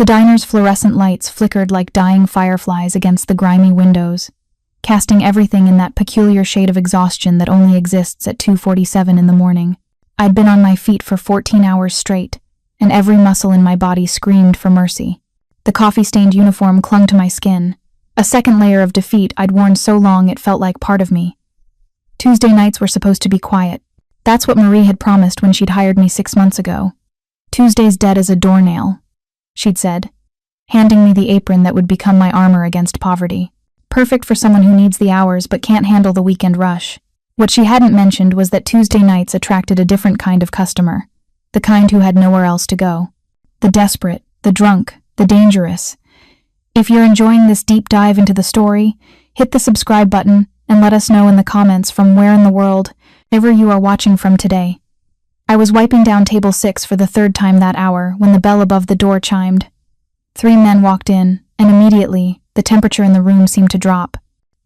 The diner's fluorescent lights flickered like dying fireflies against the grimy windows, casting everything in that peculiar shade of exhaustion that only exists at 2:47 in the morning. I'd been on my feet for 14 hours straight, and every muscle in my body screamed for mercy. The coffee-stained uniform clung to my skin, a second layer of defeat I'd worn so long it felt like part of me. Tuesday nights were supposed to be quiet. That's what Marie had promised when she'd hired me 6 months ago. "Tuesday's dead as a doornail," she'd said, handing me the apron that would become my armor against poverty. Perfect for someone who needs the hours but can't handle the weekend rush. What she hadn't mentioned was that Tuesday nights attracted a different kind of customer, the kind who had nowhere else to go. The desperate, the drunk, the dangerous. If you're enjoying this deep dive into the story, hit the subscribe button and let us know in the comments from where in the world ever you are watching from today. I was wiping down table 6 for the 3rd time that hour when the bell above the door chimed. 3 men walked in, and immediately, the temperature in the room seemed to drop.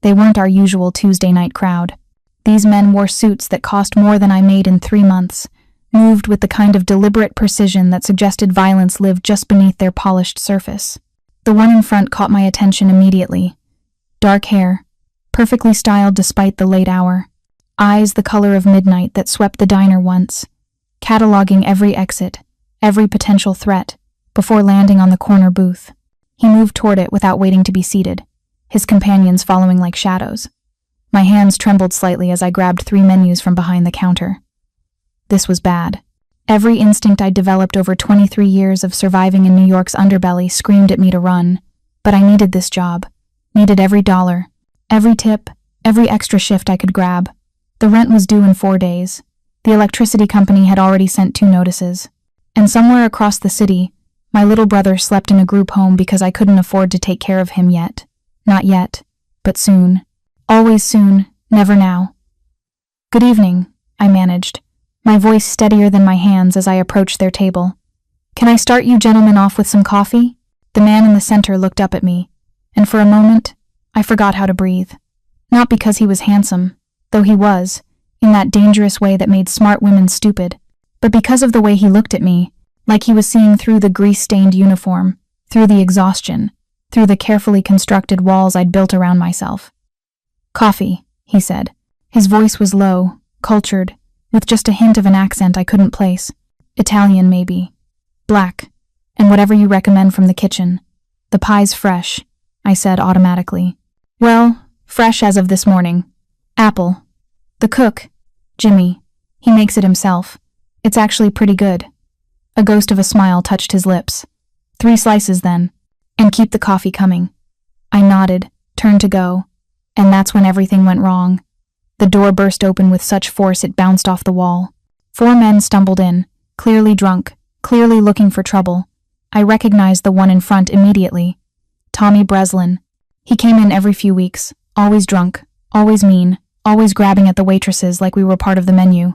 They weren't our usual Tuesday night crowd. These men wore suits that cost more than I made in 3 months, moved with the kind of deliberate precision that suggested violence lived just beneath their polished surface. The one in front caught my attention immediately. Dark hair, perfectly styled despite the late hour. Eyes the color of midnight that swept the diner once, cataloging every exit, every potential threat, before landing on the corner booth. He moved toward it without waiting to be seated, his companions following like shadows. My hands trembled slightly as I grabbed 3 menus from behind the counter. This was bad. Every instinct I'd developed over 23 years of surviving in New York's underbelly screamed at me to run, but I needed this job, needed every dollar, every tip, every extra shift I could grab. The rent was due in 4 days. The electricity company had already sent 2 notices. And somewhere across the city, my little brother slept in a group home because I couldn't afford to take care of him yet. Not yet, but soon. Always soon, never now. "Good evening," I managed, my voice steadier than my hands as I approached their table. "Can I start you gentlemen off with some coffee?" The man in the center looked up at me, and for a moment, I forgot how to breathe. Not because he was handsome, though he was, in that dangerous way that made smart women stupid, but because of the way he looked at me, like he was seeing through the grease-stained uniform, through the exhaustion, through the carefully constructed walls I'd built around myself. "Coffee," he said. His voice was low, cultured, with just a hint of an accent I couldn't place. Italian, maybe. "Black, and whatever you recommend from the kitchen. The pie's fresh," I said automatically. "Well, fresh as of this morning. Apple. The cook, Jimmy, he makes it himself. It's actually pretty good." A ghost of a smile touched his lips. "3 slices then, and keep the coffee coming." I nodded, turned to go, and that's when everything went wrong. The door burst open with such force it bounced off the wall. 4 men stumbled in, clearly drunk, clearly looking for trouble. I recognized the one in front immediately. Tommy Breslin. He came in every few weeks, always drunk, always mean, always grabbing at the waitresses like we were part of the menu.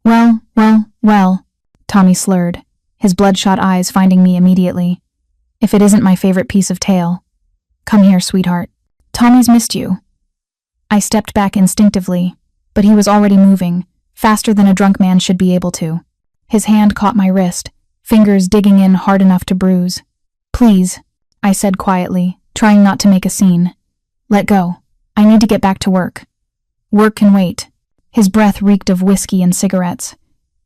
Well, Tommy slurred, his bloodshot eyes finding me immediately. "If it isn't my favorite piece of tail. Come here, sweetheart. Tommy's missed you." I stepped back instinctively, but he was already moving, faster than a drunk man should be able to. His hand caught my wrist, fingers digging in hard enough to bruise. "Please," I said quietly, trying not to make a scene. "Let go. I need to get back to work." "Work can wait." His breath reeked of whiskey and cigarettes.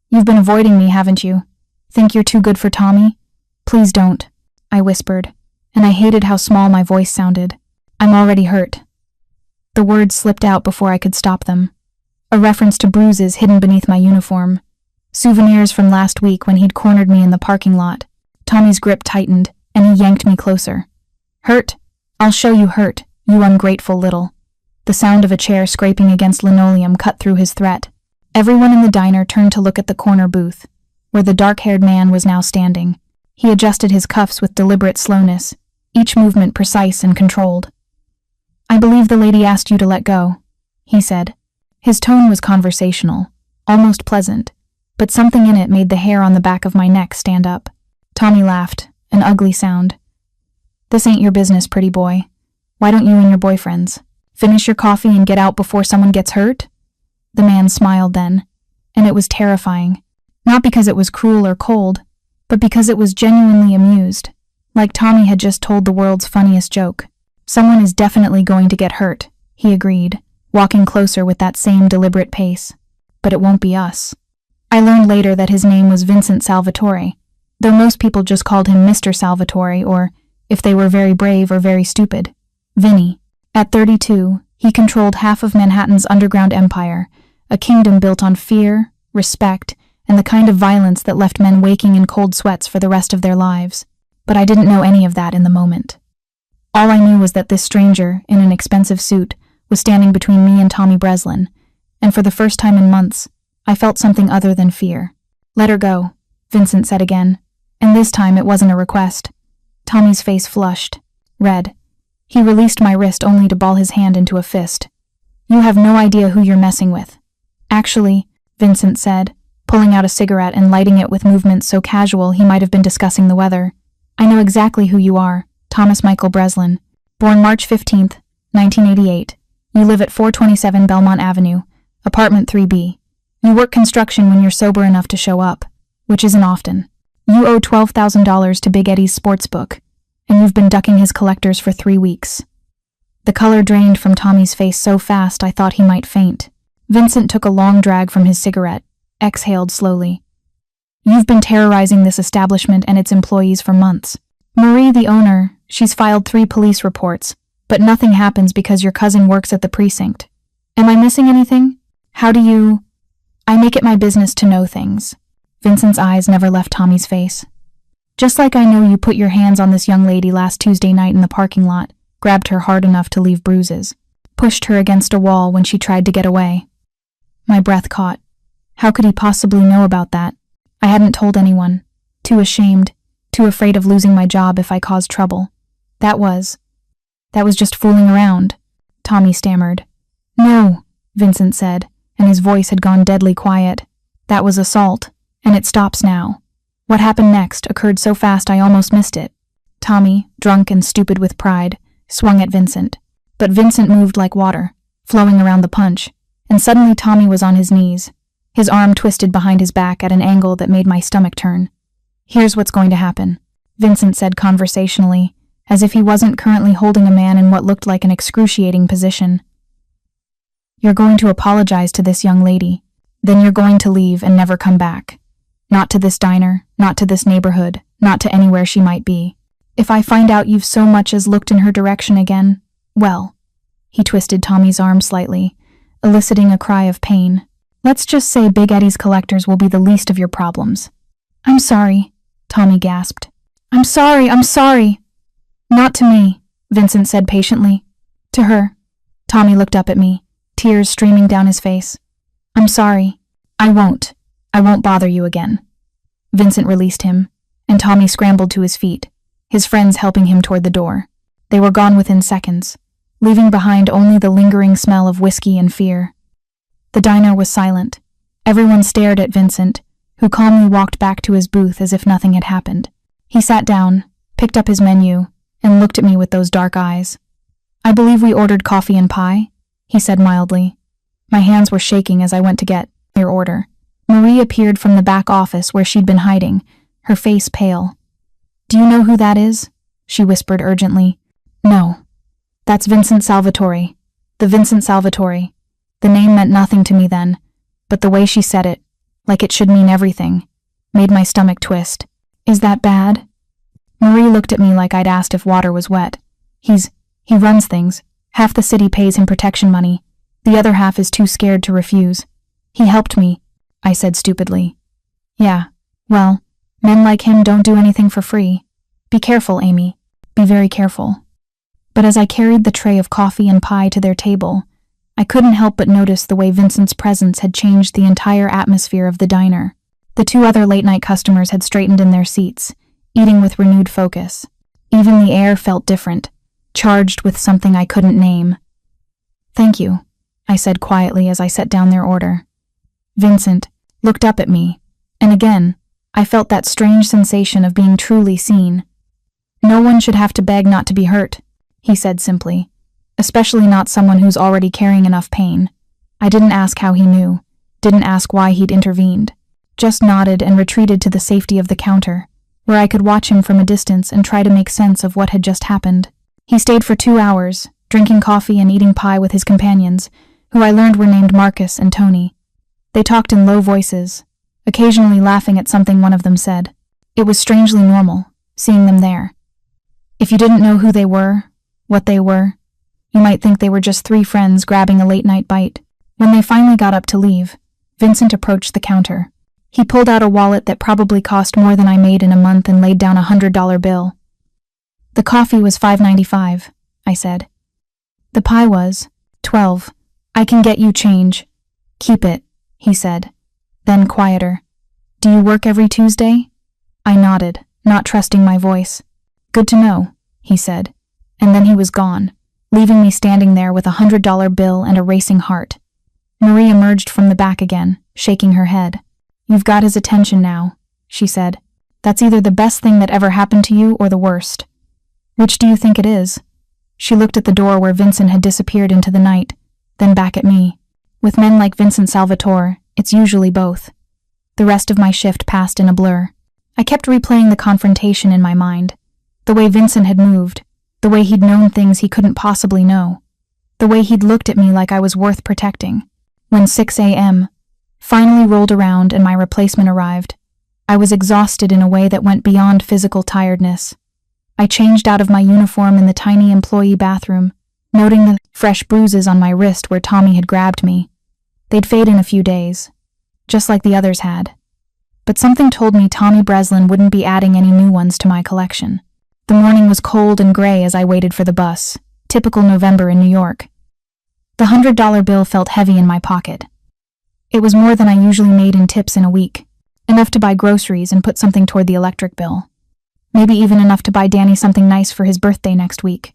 "You've been avoiding me, haven't you? Think you're too good for Tommy? Please don't," I whispered, and I hated how small my voice sounded. "I'm already hurt." The words slipped out before I could stop them. A reference to bruises hidden beneath my uniform. Souvenirs from last week when he'd cornered me in the parking lot. Tommy's grip tightened, and he yanked me closer. "Hurt? I'll show you hurt, you ungrateful little." The sound of a chair scraping against linoleum cut through his threat. Everyone in the diner turned to look at the corner booth, where the dark-haired man was now standing. He adjusted his cuffs with deliberate slowness, each movement precise and controlled. "I believe the lady asked you to let go," he said. His tone was conversational, almost pleasant, but something in it made the hair on the back of my neck stand up. Tommy laughed, an ugly sound. "This ain't your business, pretty boy. Why don't you and your boyfriends finish your coffee and get out before someone gets hurt?" The man smiled then, and it was terrifying. Not because it was cruel or cold, but because it was genuinely amused. Like Tommy had just told the world's funniest joke. Someone is definitely going to get hurt, he agreed, walking closer with that same deliberate pace. But it won't be us. I learned later that his name was Vincent Salvatore, though most people just called him Mr. Salvatore, or, if they were very brave or very stupid, Vinny. At 32, he controlled half of Manhattan's underground empire, a kingdom built on fear, respect, and the kind of violence that left men waking in cold sweats for the rest of their lives. But I didn't know any of that in the moment. All I knew was that this stranger, in an expensive suit, was standing between me and Tommy Breslin, and for the first time in months, I felt something other than fear. "Let her go," Vincent said again, and this time it wasn't a request. Tommy's face flushed, red. He released my wrist only to ball his hand into a fist. "You have no idea who you're messing with." "Actually," Vincent said, pulling out a cigarette and lighting it with movements so casual he might have been discussing the weather. "I know exactly who you are, Thomas Michael Breslin. Born March 15th, 1988. You live at 427 Belmont Avenue, apartment 3B. You work construction when you're sober enough to show up, which isn't often. You owe $12,000 to Big Eddie's sportsbook, and you've been ducking his collectors for 3 weeks." The color drained from Tommy's face so fast I thought he might faint. Vincent took a long drag from his cigarette, exhaled slowly. "You've been terrorizing this establishment and its employees for months. Marie, the owner, she's filed 3 police reports, but nothing happens because your cousin works at the precinct. Am I missing anything? How do you—" "I make it my business to know things." Vincent's eyes never left Tommy's face. "Just like I know you put your hands on this young lady last Tuesday night in the parking lot, grabbed her hard enough to leave bruises, pushed her against a wall when she tried to get away." My breath caught. How could he possibly know about that? I hadn't told anyone. Too ashamed, too afraid of losing my job if I caused trouble. That was just fooling around," Tommy stammered. "No," Vincent said, and his voice had gone deadly quiet. "That was assault, and it stops now. What happened next occurred so fast I almost missed it." Tommy, drunk and stupid with pride, swung at Vincent. But Vincent moved like water, flowing around the punch, and suddenly Tommy was on his knees, his arm twisted behind his back at an angle that made my stomach turn. "Here's what's going to happen," Vincent said conversationally, as if he wasn't currently holding a man in what looked like an excruciating position. "You're going to apologize to this young lady. Then you're going to leave and never come back. Not to this diner, not to this neighborhood, not to anywhere she might be. If I find out you've so much as looked in her direction again, well," he twisted Tommy's arm slightly, eliciting a cry of pain. "Let's just say Big Eddie's collectors will be the least of your problems." "I'm sorry," Tommy gasped. I'm sorry." "Not to me," Vincent said patiently. "To her." Tommy looked up at me, tears streaming down his face. "I'm sorry. I won't bother you again." Vincent released him, and Tommy scrambled to his feet, his friends helping him toward the door. They were gone within seconds, leaving behind only the lingering smell of whiskey and fear. The diner was silent. Everyone stared at Vincent, who calmly walked back to his booth as if nothing had happened. He sat down, picked up his menu, and looked at me with those dark eyes. "I believe we ordered coffee and pie," he said mildly. My hands were shaking as I went to get your order. Marie appeared from the back office where she'd been hiding, her face pale. "Do you know who that is?" she whispered urgently. "No. That's Vincent Salvatore. The Vincent Salvatore." The name meant nothing to me then, but the way she said it, like it should mean everything, made my stomach twist. "Is that bad?" Marie looked at me like I'd asked if water was wet. He runs things. Half the city pays him protection money. The other half is too scared to refuse. He helped me," I said stupidly. "Yeah, well, men like him don't do anything for free. Be careful, Amy. Be very careful." But as I carried the tray of coffee and pie to their table, I couldn't help but notice the way Vincent's presence had changed the entire atmosphere of the diner. The 2 other late-night customers had straightened in their seats, eating with renewed focus. Even the air felt different, charged with something I couldn't name. "Thank you," I said quietly as I set down their order. Vincent looked up at me, and again, I felt that strange sensation of being truly seen. "No one should have to beg not to be hurt," he said simply, "especially not someone who's already carrying enough pain." I didn't ask how he knew, didn't ask why he'd intervened, just nodded and retreated to the safety of the counter, where I could watch him from a distance and try to make sense of what had just happened. He stayed for 2 hours, drinking coffee and eating pie with his companions, who I learned were named Marcus and Tony. They talked in low voices, occasionally laughing at something one of them said. It was strangely normal, seeing them there. If you didn't know who they were, what they were, you might think they were just 3 friends grabbing a late-night bite. When they finally got up to leave, Vincent approached the counter. He pulled out a wallet that probably cost more than I made in a month and laid down a $100 bill. The coffee was $5.95, I said. The pie was $12. I can get you change. Keep it, he said. Then quieter. Do you work every Tuesday? I nodded, not trusting my voice. Good to know, he said. And then he was gone, leaving me standing there with a $100 bill and a racing heart. Marie emerged from the back again, shaking her head. You've got his attention now, she said. That's either the best thing that ever happened to you or the worst. Which do you think it is? She looked at the door where Vincent had disappeared into the night, then back at me. With men like Vincent Salvatore, it's usually both. The rest of my shift passed in a blur. I kept replaying the confrontation in my mind. The way Vincent had moved, the way he'd known things he couldn't possibly know, the way he'd looked at me like I was worth protecting. When 6 a.m. finally rolled around and my replacement arrived, I was exhausted in a way that went beyond physical tiredness. I changed out of my uniform in the tiny employee bathroom, noting the fresh bruises on my wrist where Tommy had grabbed me. They'd fade in a few days, just like the others had. But something told me Tommy Breslin wouldn't be adding any new ones to my collection. The morning was cold and gray as I waited for the bus, typical November in New York. The $100 bill felt heavy in my pocket. It was more than I usually made in tips in a week, enough to buy groceries and put something toward the electric bill. Maybe even enough to buy Danny something nice for his birthday next week.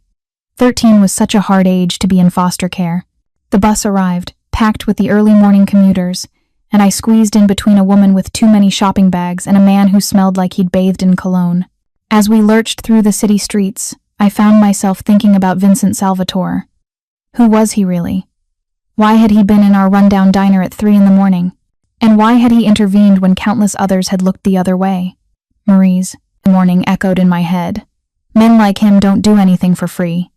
13 was such a hard age to be in foster care. The bus arrived, packed with the early morning commuters, and I squeezed in between a woman with too many shopping bags and a man who smelled like he'd bathed in cologne. As we lurched through the city streets, I found myself thinking about Vincent Salvatore. Who was he really? Why had he been in our rundown diner at 3 a.m? And why had he intervened when countless others had looked the other way? Marie's morning echoed in my head. Men like him don't do anything for free.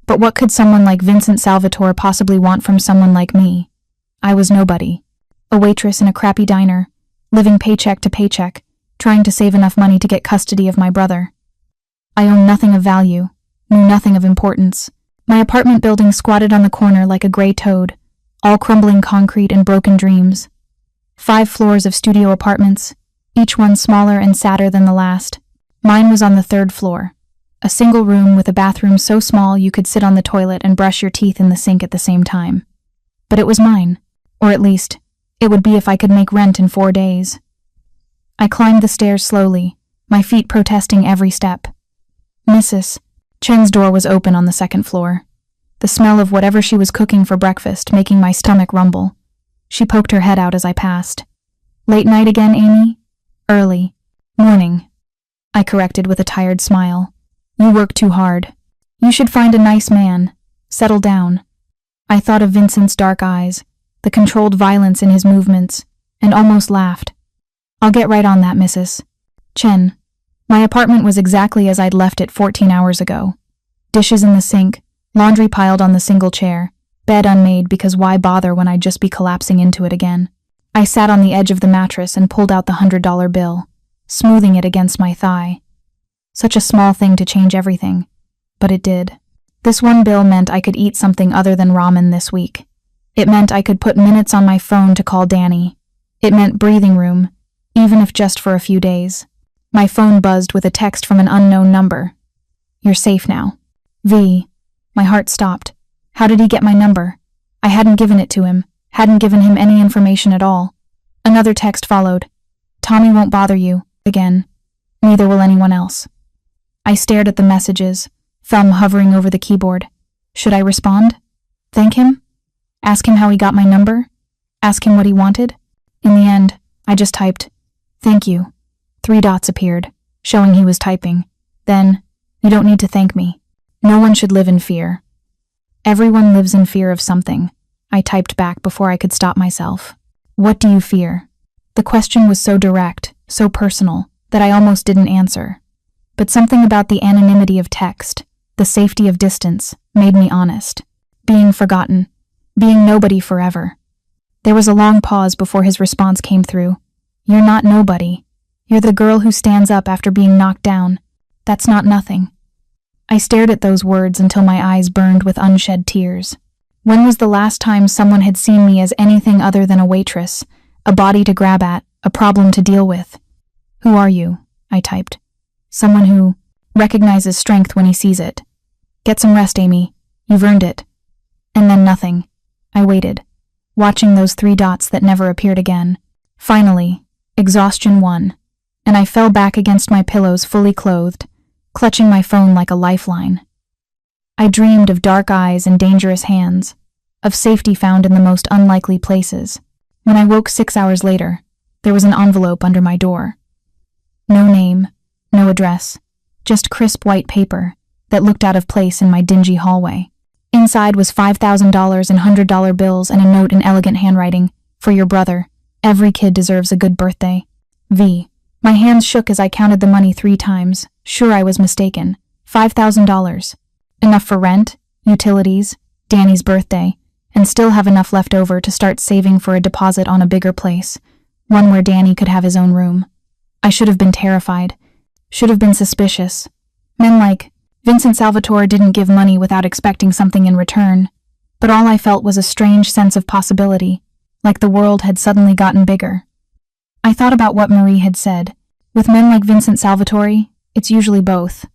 But what could someone like Vincent Salvatore possibly want from someone like me? I was nobody. A waitress in a crappy diner, living paycheck to paycheck, trying to save enough money to get custody of my brother. I owned nothing of value, knew nothing of importance. My apartment building squatted on the corner like a gray toad, all crumbling concrete and broken dreams. 5 floors of studio apartments, each one smaller and sadder than the last. Mine was on the 3rd floor, a single room with a bathroom so small you could sit on the toilet and brush your teeth in the sink at the same time. But it was mine, or at least, it would be if I could make rent in 4 days. I climbed the stairs slowly, my feet protesting every step. Mrs. Chen's door was open on the 2nd floor, the smell of whatever she was cooking for breakfast making my stomach rumble. She poked her head out as I passed. Late night again, Amy? Early. Morning. I corrected with a tired smile. You work too hard. You should find a nice man. Settle down. I thought of Vincent's dark eyes, the controlled violence in his movements, and almost laughed. I'll get right on that, Mrs. Chen. My apartment was exactly as I'd left it 14 hours ago. Dishes in the sink, laundry piled on the single chair, bed unmade because why bother when I'd just be collapsing into it again. I sat on the edge of the mattress and pulled out the $100 bill, smoothing it against my thigh. Such a small thing to change everything, but it did. This one bill meant I could eat something other than ramen this week. It meant I could put minutes on my phone to call Danny. It meant breathing room, even if just for a few days. My phone buzzed with a text from an unknown number. You're safe now. V. My heart stopped. How did he get my number? I hadn't given it to him, hadn't given him any information at all. Another text followed. Tommy won't bother you, again. Neither will anyone else. I stared at the messages, thumb hovering over the keyboard. Should I respond? Thank him? Ask him how he got my number? Ask him what he wanted? In the end, I just typed, "Thank you." 3 dots appeared, showing he was typing. Then, "You don't need to thank me. No one should live in fear." Everyone lives in fear of something, I typed back before I could stop myself. What do you fear? The question was so direct, so personal, that I almost didn't answer. But something about the anonymity of text, the safety of distance, made me honest. Being forgotten. Being nobody forever. There was a long pause before his response came through. You're not nobody. You're the girl who stands up after being knocked down. That's not nothing. I stared at those words until my eyes burned with unshed tears. When was the last time someone had seen me as anything other than a waitress, a body to grab at, a problem to deal with? Who are you? I typed. Someone who recognizes strength when he sees it. Get some rest, Amy. You've earned it. And then nothing. I waited, watching those 3 dots that never appeared again. Finally, exhaustion won, and I fell back against my pillows fully clothed, clutching my phone like a lifeline. I dreamed of dark eyes and dangerous hands, of safety found in the most unlikely places. When I woke 6 hours later, there was an envelope under my door. No name, no address, just crisp white paper that looked out of place in my dingy hallway. Inside was $5,000 in $100 bills and a note in elegant handwriting. For your brother. Every kid deserves a good birthday. V. My hands shook as I counted the money 3 times. Sure, I was mistaken. $5,000. Enough for rent, utilities, Danny's birthday, and still have enough left over to start saving for a deposit on a bigger place, one where Danny could have his own room. I should have been terrified. Should have been suspicious. Men like Vincent Salvatore didn't give money without expecting something in return, but all I felt was a strange sense of possibility, like the world had suddenly gotten bigger. I thought about what Marie had said. With men like Vincent Salvatore, it's usually both.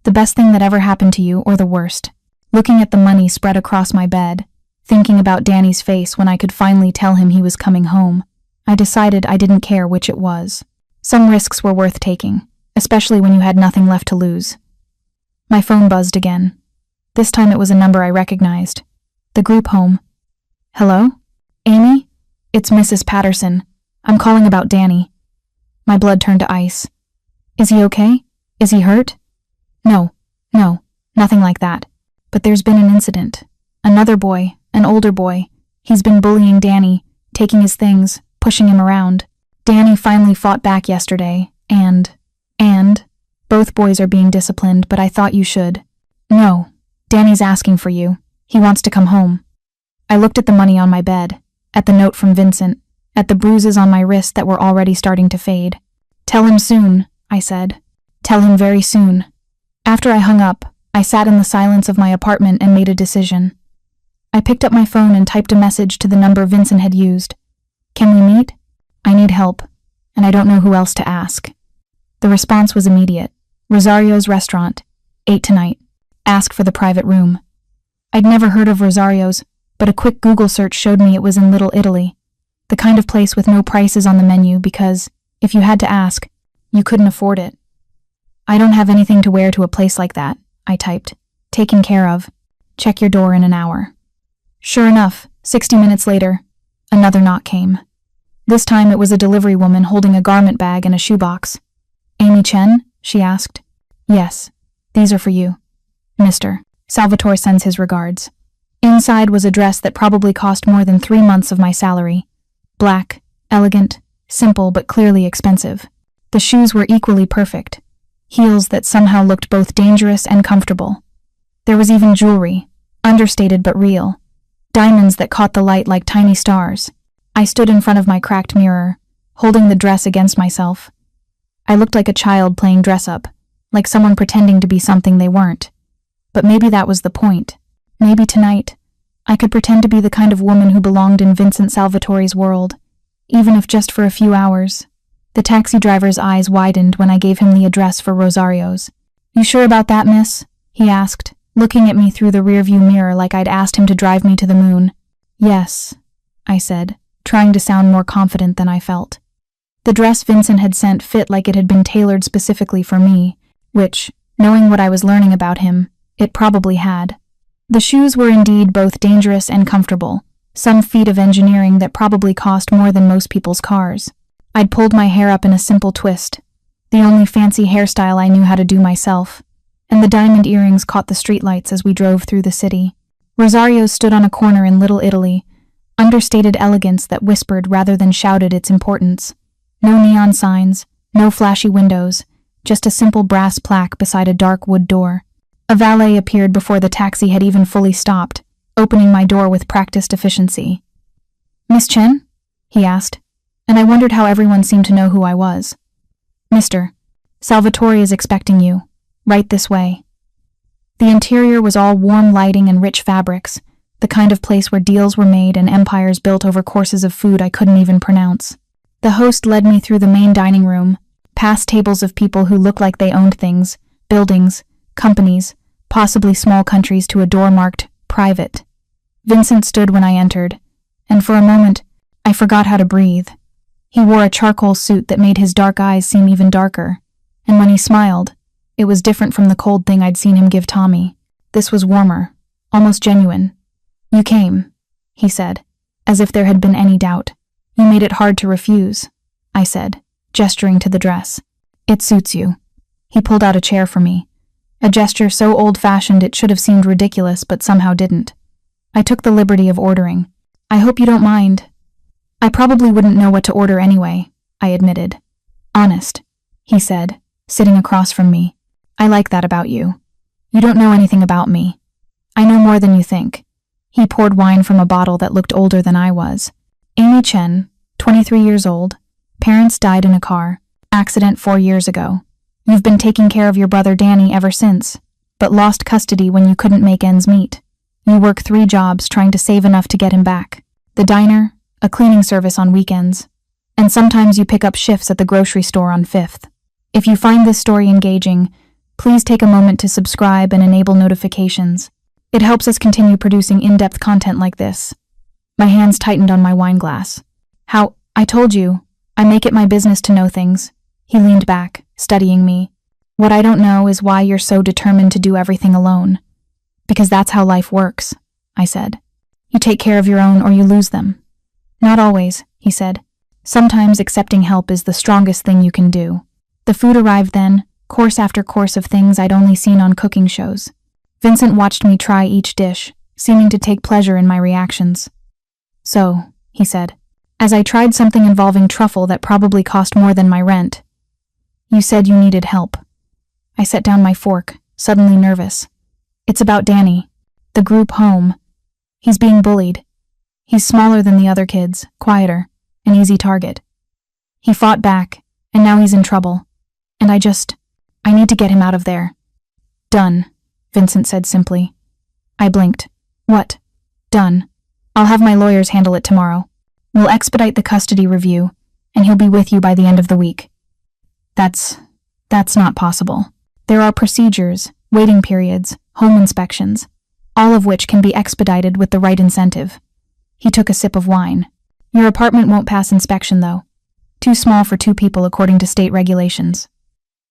The best thing that ever happened to you or the worst. Looking at the money spread across my bed, thinking about Danny's face when I could finally tell him he was coming home, I decided I didn't care which it was. Some risks were worth taking, especially when you had nothing left to lose. My phone buzzed again. This time it was a number I recognized. The group home. Hello? Amy? It's Mrs. Patterson. I'm calling about Danny. My blood turned to ice. Is he okay? Is he hurt? No, nothing like that. But there's been an incident. Another boy, an older boy. He's been bullying Danny, taking his things, pushing him around. Danny finally fought back yesterday, and both boys are being disciplined, but I thought you should. No, Danny's asking for you. He wants to come home. I looked at the money on my bed, at the note from Vincent, at the bruises on my wrist that were already starting to fade. Tell him soon, I said. Tell him very soon. After I hung up, I sat in the silence of my apartment and made a decision. I picked up my phone and typed a message to the number Vincent had used. Can we meet? I need help, and I don't know who else to ask. The response was immediate. Rosario's restaurant, 8 tonight. Ask for the private room. I'd never heard of Rosario's, but a quick Google search showed me it was in Little Italy, the kind of place with no prices on the menu because, if you had to ask, you couldn't afford it. I don't have anything to wear to a place like that, I typed. Taken care of. Check your door in an hour. Sure enough, 60 minutes later, another knock came. This time it was a delivery woman holding a garment bag and a shoebox. Amy Chen? She asked. Yes, these are for you. Mr. Salvatore sends his regards. Inside was a dress that probably cost more than 3 months of my salary. Black, elegant, simple but clearly expensive. The shoes were equally perfect. Heels that somehow looked both dangerous and comfortable. There was even jewelry, understated but real. Diamonds that caught the light like tiny stars. I stood in front of my cracked mirror, holding the dress against myself. I looked like a child playing dress-up, like someone pretending to be something they weren't. But maybe that was the point. Maybe tonight, I could pretend to be the kind of woman who belonged in Vincent Salvatore's world, even if just for a few hours. The taxi driver's eyes widened when I gave him the address for Rosario's. You sure about that, miss? He asked, looking at me through the rearview mirror like I'd asked him to drive me to the moon. Yes, I said, trying to sound more confident than I felt. The dress Vincent had sent fit like it had been tailored specifically for me, which, knowing what I was learning about him, it probably had. The shoes were indeed both dangerous and comfortable, some feat of engineering that probably cost more than most people's cars. I'd pulled my hair up in a simple twist, the only fancy hairstyle I knew how to do myself, and the diamond earrings caught the streetlights as we drove through the city. Rosario stood on a corner in Little Italy, understated elegance that whispered rather than shouted its importance. No neon signs, No flashy windows, just a simple brass plaque beside a dark wood door. A valet appeared before the taxi had even fully stopped, opening my door with practiced efficiency. "Miss Chen?" he asked, and I wondered how everyone seemed to know who I was. "Mr. Salvatore is expecting you. Right this way." The interior was all warm lighting and rich fabrics, the kind of place where deals were made and empires built over courses of food I couldn't even pronounce. The host led me through the main dining room, past tables of people who looked like they owned things, buildings, companies, possibly small countries, to a door marked "Private." Vincent stood when I entered, and for a moment, I forgot how to breathe. He wore a charcoal suit that made his dark eyes seem even darker, and when he smiled, it was different from the cold thing I'd seen him give Tommy. This was warmer, almost genuine. "You came," he said, as if there had been any doubt. "You made it hard to refuse," I said, gesturing to the dress. "It suits you." He pulled out a chair for me, a gesture so old-fashioned it should have seemed ridiculous but somehow didn't. I took the liberty of ordering. "I hope you don't mind." "I probably wouldn't know what to order anyway," I admitted. "Honest," he said, sitting across from me. "I like that about you. You don't know anything about me. I know more than you think." He poured wine from a bottle that looked older than I was. "Amy Chen, 23 years old. Parents died in a car accident 4 years ago. You've been taking care of your brother Danny ever since, but lost custody when you couldn't make ends meet. You work 3 jobs trying to save enough to get him back. The diner, a cleaning service on weekends, and sometimes you pick up shifts at the grocery store on 5th. If you find this story engaging, please take a moment to subscribe and enable notifications. It helps us continue producing in-depth content like this." My hands tightened on my wine glass. "How, I told you, I make it my business to know things." He leaned back, studying me. "What I don't know is why you're so determined to do everything alone." "Because that's how life works," I said. "You take care of your own or you lose them." "Not always," he said. "Sometimes accepting help is the strongest thing you can do." The food arrived then, course after course of things I'd only seen on cooking shows. Vincent watched me try each dish, seeming to take pleasure in my reactions. "So," he said, as I tried something involving truffle that probably cost more than my rent, "you said you needed help." I set down my fork, suddenly nervous. "It's about Danny, the group home. He's being bullied. He's smaller than the other kids, quieter, an easy target. He fought back, and now he's in trouble. And I need to get him out of there." "Done," Vincent said simply. I blinked. "What?" "Done. I'll have my lawyers handle it tomorrow. We'll expedite the custody review, and he'll be with you by the end of the week." That's not possible. There are procedures, waiting periods, home inspections, all of which can be expedited with the right incentive. He took a sip of wine. "Your apartment won't pass inspection, though. Too small for 2 people according to state regulations."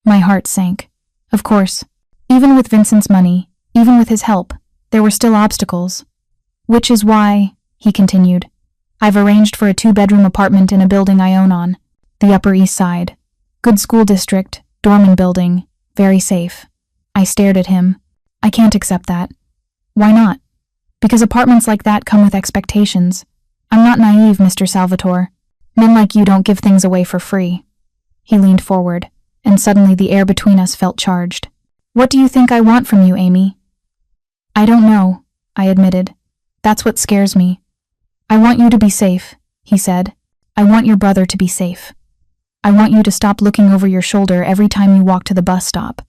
My heart sank. Of course, even with Vincent's money, even with his help, there were still obstacles. "Which is why," he continued, "I've arranged for a 2-bedroom apartment in a building I own on the Upper East Side. Good school district, dorm building, very safe." I stared at him. "I can't accept that." "Why not?" "Because apartments like that come with expectations. I'm not naive, Mr. Salvatore. Men like you don't give things away for free." He leaned forward, and suddenly the air between us felt charged. "What do you think I want from you, Amy?" "I don't know," I admitted. "That's what scares me." "I want you to be safe," he said. "I want your brother to be safe. I want you to stop looking over your shoulder every time you walk to the bus stop.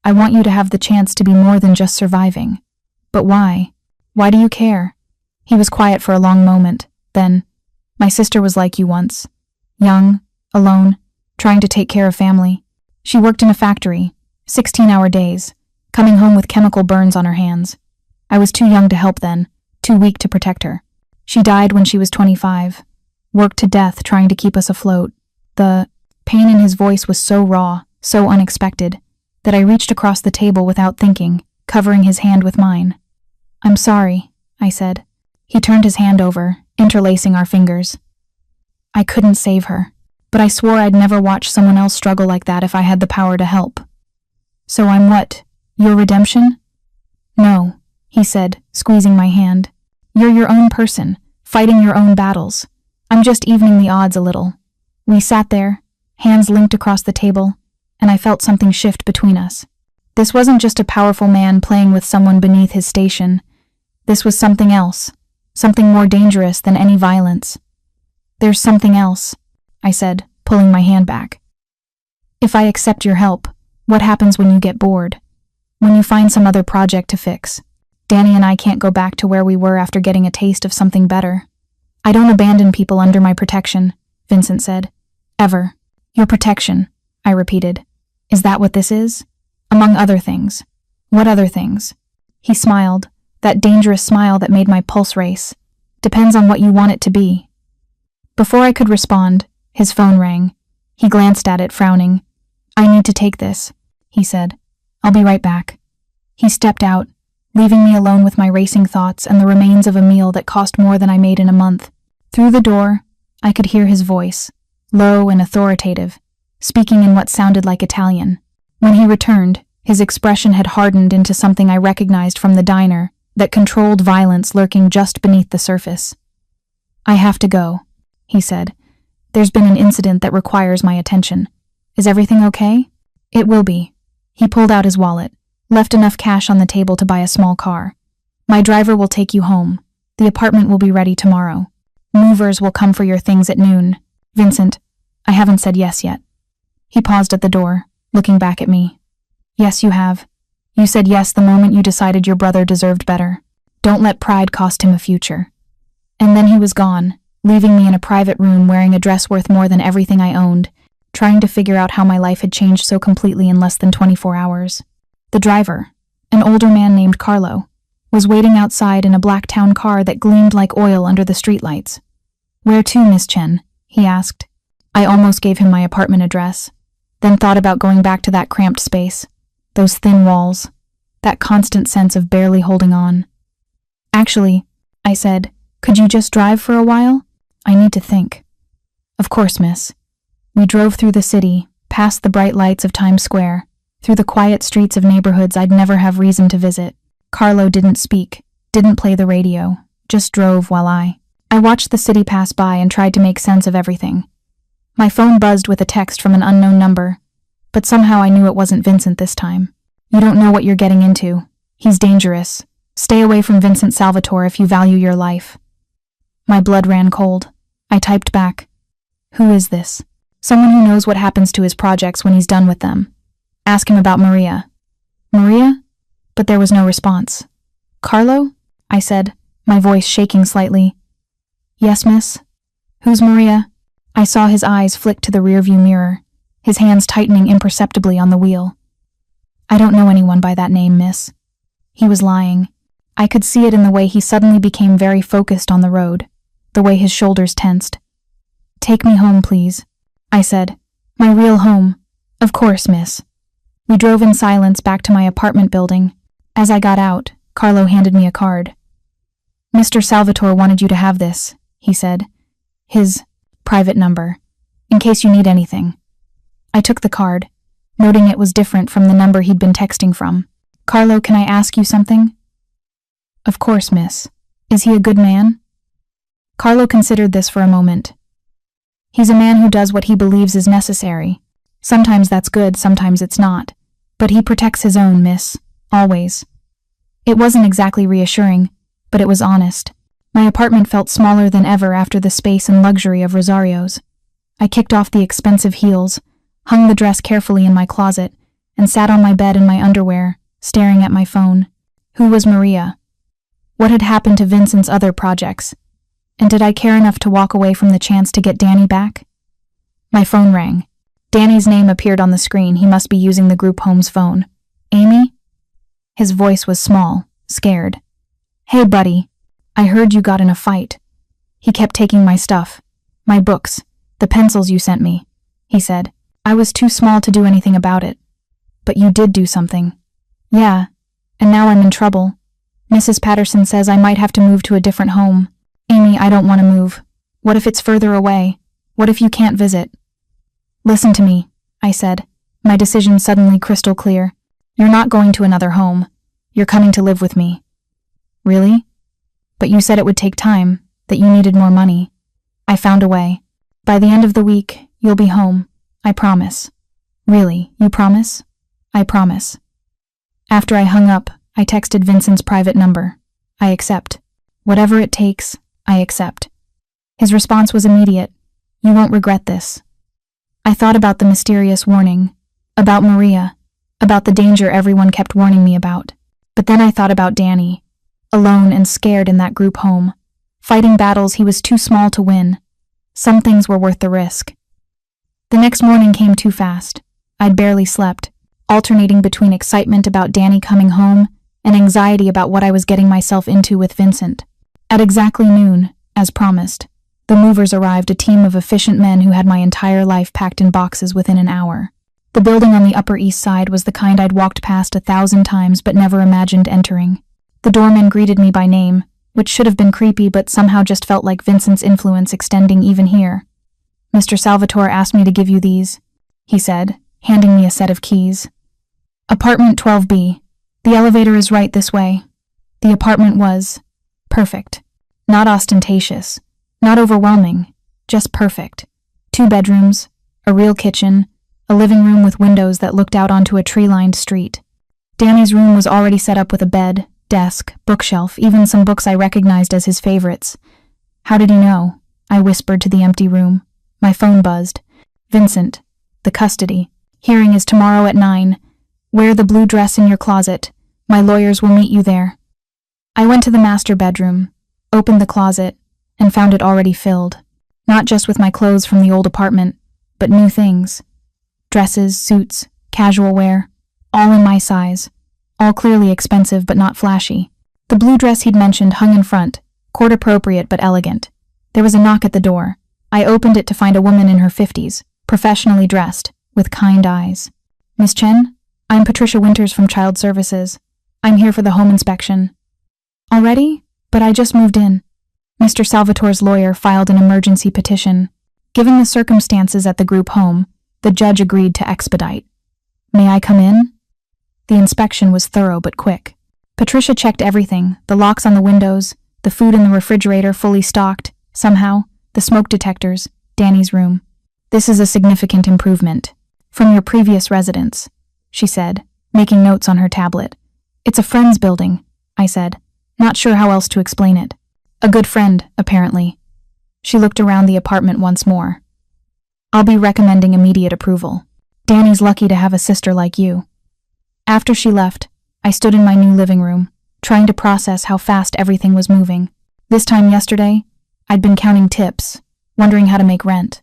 I want you to have the chance to be more than just surviving." "But why? Why do you care?" He was quiet for a long moment. Then, "My sister was like you once. Young, alone, trying to take care of family. She worked in a factory, 16-hour days, coming home with chemical burns on her hands. I was too young to help then, too weak to protect her. She died when she was 25, worked to death trying to keep us afloat." The pain in his voice was so raw, so unexpected, that I reached across the table without thinking, covering his hand with mine. "I'm sorry," I said. He turned his hand over, interlacing our fingers. "I couldn't save her, but I swore I'd never watch someone else struggle like that if I had the power to help." "So I'm what? Your redemption?" "No," he said, squeezing my hand. "You're your own person, fighting your own battles. I'm just evening the odds a little." We sat there, hands linked across the table, and I felt something shift between us. This wasn't just a powerful man playing with someone beneath his station. This was something else, something more dangerous than any violence. "There's something else," I said, pulling my hand back. "If I accept your help, what happens when you get bored? When you find some other project to fix? Danny and I can't go back to where we were after getting a taste of something better." "I don't abandon people under my protection," Vincent said. "Ever." "Your protection," I repeated. "Is that what this is?" "Among other things." "What other things?" He smiled, that dangerous smile that made my pulse race. "Depends on what you want it to be." Before I could respond, his phone rang. He glanced at it, frowning. "I need to take this," he said. "I'll be right back." He stepped out, leaving me alone with my racing thoughts and the remains of a meal that cost more than I made in a month. Through the door, I could hear his voice, low and authoritative, speaking in what sounded like Italian. When he returned, his expression had hardened into something I recognized from the diner, that controlled violence lurking just beneath the surface. "I have to go," he said. "There's been an incident that requires my attention. Is everything okay?" "It will be." He pulled out his wallet, left enough cash on the table to buy a small car. "My driver will take you home. The apartment will be ready tomorrow. Movers will come for your things at noon. Vincent, I haven't said yes yet." He paused at the door, looking back at me. "Yes, you have. You said yes the moment you decided your brother deserved better. Don't let pride cost him a future." And then he was gone, leaving me in a private room wearing a dress worth more than everything I owned, trying to figure out how my life had changed so completely in less than 24 hours. The driver, an older man named Carlo, was waiting outside in a black town car that gleamed like oil under the streetlights. "Where to, Miss Chen?" he asked. I almost gave him my apartment address, then thought about going back to that cramped space, those thin walls, that constant sense of barely holding on. "Actually," I said, "could you just drive for a while? I need to think." "Of course, miss." We drove through the city, past the bright lights of Times Square, through the quiet streets of neighborhoods I'd never have reason to visit. Carlo didn't speak, didn't play the radio, just drove while I watched the city pass by and tried to make sense of everything. My phone buzzed with a text from an unknown number, but somehow I knew it wasn't Vincent this time. "You don't know what you're getting into. He's dangerous. Stay away from Vincent Salvatore if you value your life." My blood ran cold. I typed back, "Who is this?" "Someone who knows what happens to his projects when he's done with them. Ask him about Maria." "Maria?" But there was no response. "Carlo?" I said, my voice shaking slightly. "Yes, miss." "Who's Maria?" I saw his eyes flick to the rearview mirror, his hands tightening imperceptibly on the wheel. "I don't know anyone by that name, miss." He was lying. I could see it in the way he suddenly became very focused on the road, the way his shoulders tensed. "Take me home, please," I said. "My real home." "Of course, miss." We drove in silence back to my apartment building. As I got out, Carlo handed me a card. "Mr. Salvatore wanted you to have this," he said. "His private number, in case you need anything." I took the card, noting it was different from the number he'd been texting from. "Carlo, can I ask you something?" "Of course, miss. Is he a good man?" Carlo considered this for a moment. "He's a man who does what he believes is necessary. Sometimes that's good, sometimes it's not. But he protects his own, miss. Always." It wasn't exactly reassuring, but it was honest. My apartment felt smaller than ever after the space and luxury of Rosario's. I kicked off the expensive heels, hung the dress carefully in my closet, and sat on my bed in my underwear, staring at my phone. Who was Maria? What had happened to Vincent's other projects? And did I care enough to walk away from the chance to get Danny back? My phone rang. Danny's name appeared on the screen. He must be using the group home's phone. "Amy?" His voice was small, scared. "Hey, buddy. I heard you got in a fight." He kept taking my stuff. "My books. The pencils you sent me," he said. "I was too small to do anything about it." "But you did do something." "Yeah. And now I'm in trouble. Mrs. Patterson says I might have to move to a different home. Amy, I don't want to move. What if it's further away? What if you can't visit?" "Listen to me," I said, my decision suddenly crystal clear. "You're not going to another home. You're coming to live with me." "Really? But you said it would take time, that you needed more money." "I found a way. By the end of the week, you'll be home. I promise. Really, you promise? I promise. After I hung up, I texted Vincent's private number. I accept. Whatever it takes, I accept. His response was immediate. You won't regret this. I thought about the mysterious warning, about Maria, about the danger everyone kept warning me about. But then I thought about Danny, alone and scared in that group home, fighting battles he was too small to win. Some things were worth the risk. The next morning came too fast. I'd barely slept, alternating between excitement about Danny coming home and anxiety about what I was getting myself into with Vincent. At exactly noon, as promised, the movers arrived, a team of efficient men who had my entire life packed in boxes within an hour. The building on the Upper East Side was the kind I'd walked past 1,000 times but never imagined entering. The doorman greeted me by name, which should have been creepy but somehow just felt like Vincent's influence extending even here. Mr. Salvatore asked me to give you these, he said, handing me a set of keys. Apartment 12B. The elevator is right this way. The apartment was perfect. Not ostentatious. Not overwhelming. Just perfect. 2 bedrooms, a real kitchen, a living room with windows that looked out onto a tree-lined street. Danny's room was already set up with a bed, desk, bookshelf, even some books I recognized as his favorites. How did he know? I whispered to the empty room. My phone buzzed. Vincent. The custody. Hearing is tomorrow at 9. Wear the blue dress in your closet. My lawyers will meet you there. I went to the master bedroom, opened the closet, and found it already filled. Not just with my clothes from the old apartment, but new things. Dresses, suits, casual wear, all in my size. All clearly expensive but not flashy. The blue dress he'd mentioned hung in front, court-appropriate but elegant. There was a knock at the door. I opened it to find a woman in her 50s, professionally dressed, with kind eyes. Miss Chen? I'm Patricia Winters from Child Services. I'm here for the home inspection. Already? But I just moved in. Mr. Salvatore's lawyer filed an emergency petition. Given the circumstances at the group home, the judge agreed to expedite. May I come in? The inspection was thorough but quick. Patricia checked everything, the locks on the windows, the food in the refrigerator fully stocked, somehow, the smoke detectors, Danny's room. This is a significant improvement. From your previous residence, she said, making notes on her tablet. It's a friend's building, I said, not sure how else to explain it. A good friend, apparently. She looked around the apartment once more. I'll be recommending immediate approval. Danny's lucky to have a sister like you. After she left, I stood in my new living room, trying to process how fast everything was moving. This time yesterday, I'd been counting tips, wondering how to make rent.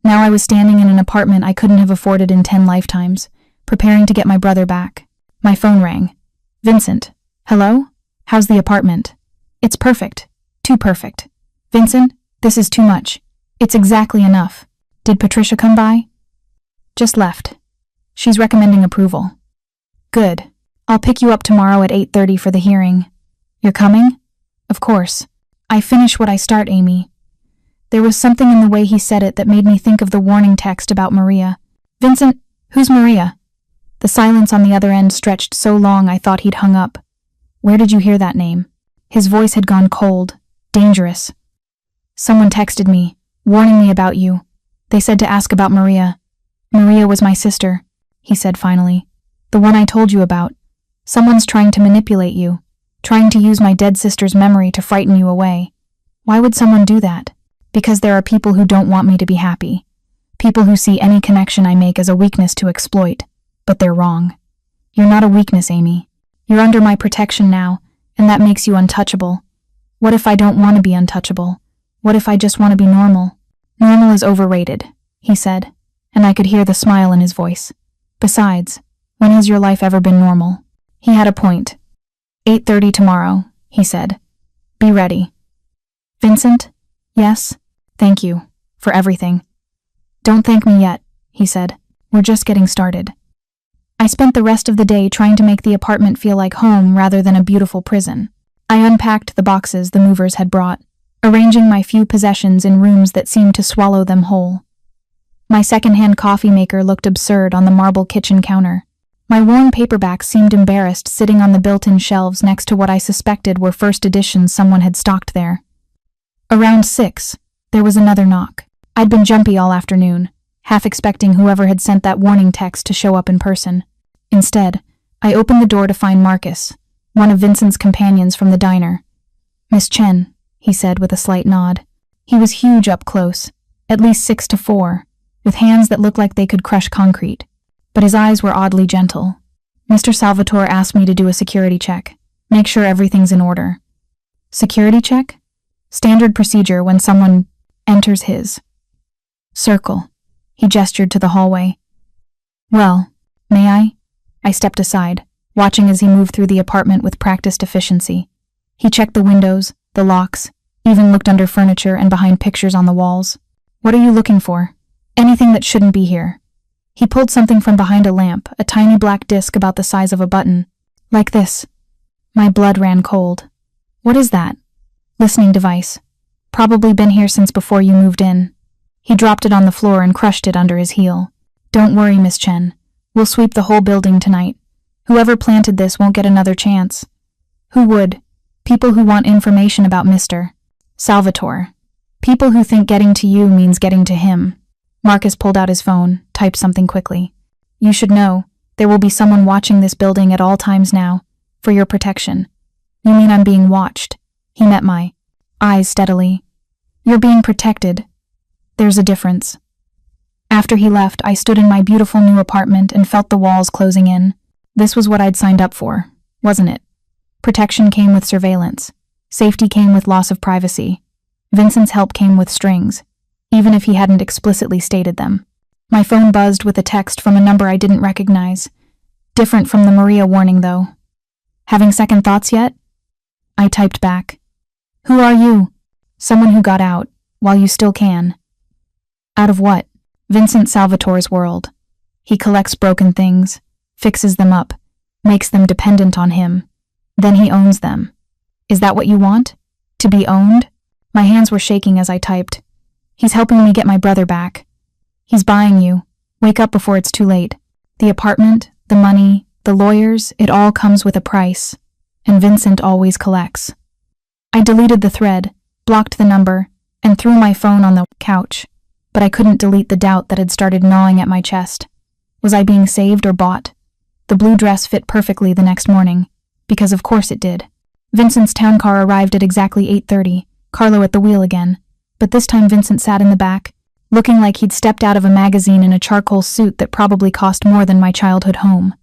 Now I was standing in an apartment I couldn't have afforded in 10 lifetimes, preparing to get my brother back. My phone rang. Vincent. Hello? How's the apartment? It's perfect. Too perfect. Vincent, this is too much. It's exactly enough. Did Patricia come by? Just left. She's recommending approval. Good. I'll pick you up tomorrow at 8:30 for the hearing. You're coming? Of course. I finish what I start, Amy. There was something in the way he said it that made me think of the warning text about Maria. Vincent, who's Maria? The silence on the other end stretched so long I thought he'd hung up. Where did you hear that name? His voice had gone cold, dangerous. Someone texted me, warning me about you. They said to ask about Maria. Maria was my sister, he said finally. The one I told you about. Someone's trying to manipulate you, trying to use my dead sister's memory to frighten you away. Why would someone do that? Because there are people who don't want me to be happy. People who see any connection I make as a weakness to exploit. But they're wrong. You're not a weakness, Amy. You're under my protection now, and that makes you untouchable. What if I don't want to be untouchable? What if I just want to be normal? Normal is overrated, he said, and I could hear the smile in his voice. Besides, when has your life ever been normal? He had a point. 8:30 tomorrow, he said. Be ready. Vincent? Yes? Thank you. For everything. Don't thank me yet, he said. We're just getting started. I spent the rest of the day trying to make the apartment feel like home rather than a beautiful prison. I unpacked the boxes the movers had brought, arranging my few possessions in rooms that seemed to swallow them whole. My second-hand coffee maker looked absurd on the marble kitchen counter. My worn paperbacks seemed embarrassed sitting on the built-in shelves next to what I suspected were first editions someone had stocked there. Around 6, there was another knock. I'd been jumpy all afternoon, half expecting whoever had sent that warning text to show up in person. Instead, I opened the door to find Marcus, one of Vincent's companions from the diner. "Miss Chen," he said with a slight nod. He was huge up close, at least 6'4", with hands that looked like they could crush concrete, but his eyes were oddly gentle. "Mr. Salvatore asked me to do a security check. Make sure everything's in order." "Security check?" "Standard procedure when someone enters his circle." He gestured to the hallway. "Well, may I?" I stepped aside, watching as he moved through the apartment with practiced efficiency. He checked the windows, the locks, even looked under furniture and behind pictures on the walls. "What are you looking for?" "Anything that shouldn't be here." He pulled something from behind a lamp, a tiny black disc about the size of a button. "Like this." My blood ran cold. "What is that?" "Listening device. Probably been here since before you moved in." He dropped it on the floor and crushed it under his heel. "Don't worry, Miss Chen. We'll sweep the whole building tonight. Whoever planted this won't get another chance." "Who would?" "People who want information about Mr. Salvatore. People who think getting to you means getting to him." Marcus pulled out his phone, typed something quickly. "You should know, there will be someone watching this building at all times now, for your protection." "You mean I'm being watched?" He met my eyes steadily. "You're being protected. There's a difference." After he left, I stood in my beautiful new apartment and felt the walls closing in. This was what I'd signed up for, wasn't it? Protection came with surveillance. Safety came with loss of privacy. Vincent's help came with strings, even if he hadn't explicitly stated them. My phone buzzed with a text from a number I didn't recognize. Different from the Maria warning, though. "Having second thoughts yet?" I typed back. "Who are you?" "Someone who got out, while you still can." "Out of what?" "Vincent Salvatore's world. He collects broken things, fixes them up, makes them dependent on him. Then he owns them." "Is that what you want? To be owned?" My hands were shaking as I typed. "He's helping me get my brother back." "He's buying you. Wake up before it's too late. The apartment, the money, the lawyers, it all comes with a price. And Vincent always collects." I deleted the thread, blocked the number, and threw my phone on the couch. But I couldn't delete the doubt that had started gnawing at my chest. Was I being saved or bought? The blue dress fit perfectly the next morning, because of course it did. Vincent's town car arrived at exactly 8:30, Carlo at the wheel again, but this time Vincent sat in the back, looking like he'd stepped out of a magazine in a charcoal suit that probably cost more than my childhood home.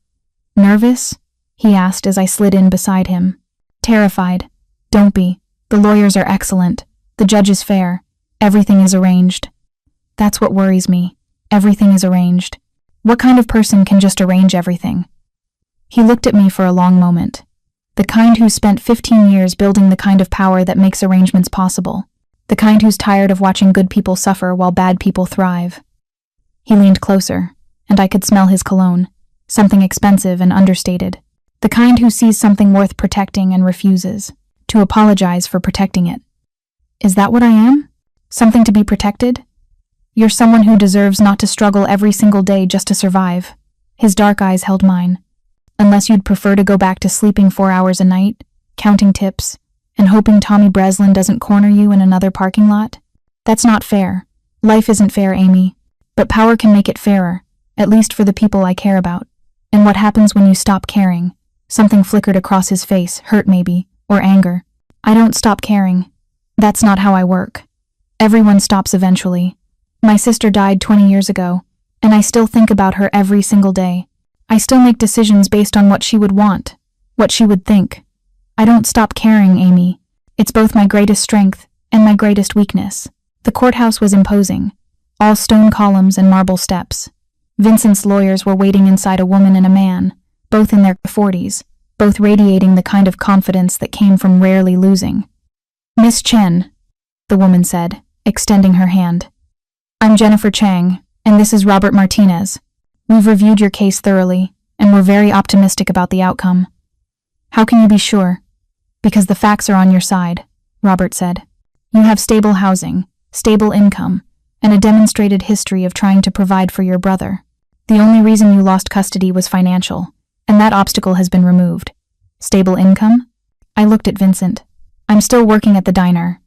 "Nervous?" he asked as I slid in beside him. "Terrified. Don't be. The lawyers are excellent. The judge is fair. Everything is arranged." "That's what worries me. Everything is arranged. What kind of person can just arrange everything?" He looked at me for a long moment. The kind who spent 15 years building the kind of power that makes arrangements possible. The kind who's tired of watching good people suffer while bad people thrive. He leaned closer, and I could smell his cologne, something expensive and understated. The kind who sees something worth protecting and refuses to apologize for protecting it. "Is that what I am? Something to be protected?" "You're someone who deserves not to struggle every single day just to survive." His dark eyes held mine. "Unless you'd prefer to go back to sleeping 4 hours a night, counting tips, and hoping Tommy Breslin doesn't corner you in another parking lot? That's not fair. Life isn't fair, Amy. But power can make it fairer, at least for the people I care about. And what happens when you stop caring?" Something flickered across his face, hurt maybe, or anger. "I don't stop caring. That's not how I work. Everyone stops eventually. My sister died 20 years ago, and I still think about her every single day. I still make decisions based on what she would want, what she would think. I don't stop caring, Amy. It's both my greatest strength and my greatest weakness." The courthouse was imposing, all stone columns and marble steps. Vincent's lawyers were waiting inside a woman and a man, both in their 40s, both radiating the kind of confidence that came from rarely losing. "Miss Chen," the woman said, extending her hand. "I'm Jennifer Chang, and this is Robert Martinez. We've reviewed your case thoroughly, and we're very optimistic about the outcome." "How can you be sure?" "Because the facts are on your side," Robert said. "You have stable housing, stable income, and a demonstrated history of trying to provide for your brother. The only reason you lost custody was financial, and that obstacle has been removed." "Stable income?" I looked at Vincent. "I'm still working at the diner.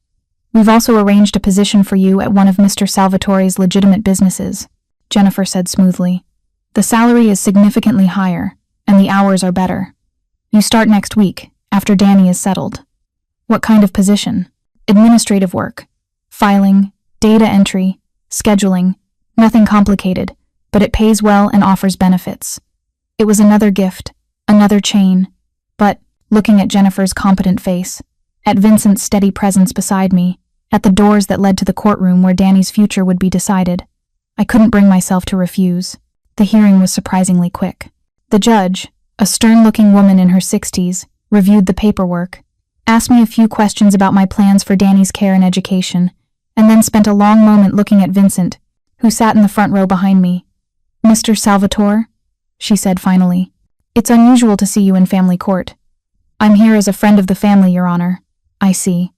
We've also arranged a position for you at one of Mr. Salvatore's legitimate businesses. Jennifer said smoothly. The salary is significantly higher, and the hours are better. You start next week, after Danny is settled. What kind of position? Administrative work. Filing, data entry, scheduling. Nothing complicated, but it pays well and offers benefits. It was another gift, another chain, but, looking at Jennifer's competent face, at Vincent's steady presence beside me, at the doors that led to the courtroom where Danny's future would be decided, I couldn't bring myself to refuse. The hearing was surprisingly quick. The judge, a stern-looking woman in her 60s, reviewed the paperwork, asked me a few questions about my plans for Danny's care and education, and then spent a long moment looking at Vincent, who sat in the front row behind me. Mr. Salvatore, she said finally, it's unusual to see you in family court. I'm here as a friend of the family, Your Honor. I see.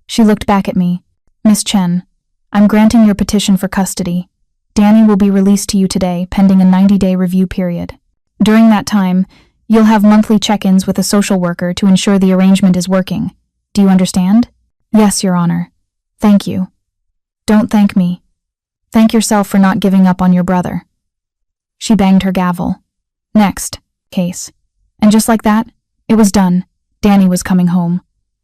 She looked back at me. Miss Chen, I'm granting your petition for custody. Danny will be released to you today, pending a 90-day review period. During that time, you'll have monthly check-ins with a social worker to ensure the arrangement is working. Do you understand? Yes, Your Honor. Thank you. Don't thank me. Thank yourself for not giving up on your brother. She banged her gavel. Next case. And just like that, it was done. Danny was coming home.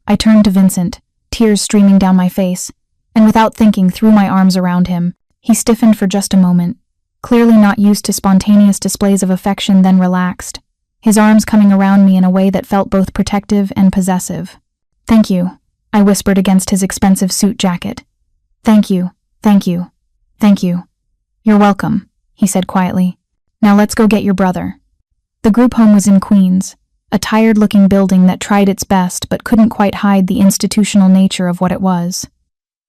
I turned to Vincent, tears streaming down my face, and without thinking threw my arms around him. He stiffened for just a moment, clearly not used to spontaneous displays of affection, then relaxed, his arms coming around me in a way that felt both protective and possessive. Thank you, I whispered against his expensive suit jacket. Thank you, thank you, thank you. You're welcome, he said quietly. Now let's go get your brother. The group home was in Queens, a tired-looking building that tried its best but couldn't quite hide the institutional nature of what it was.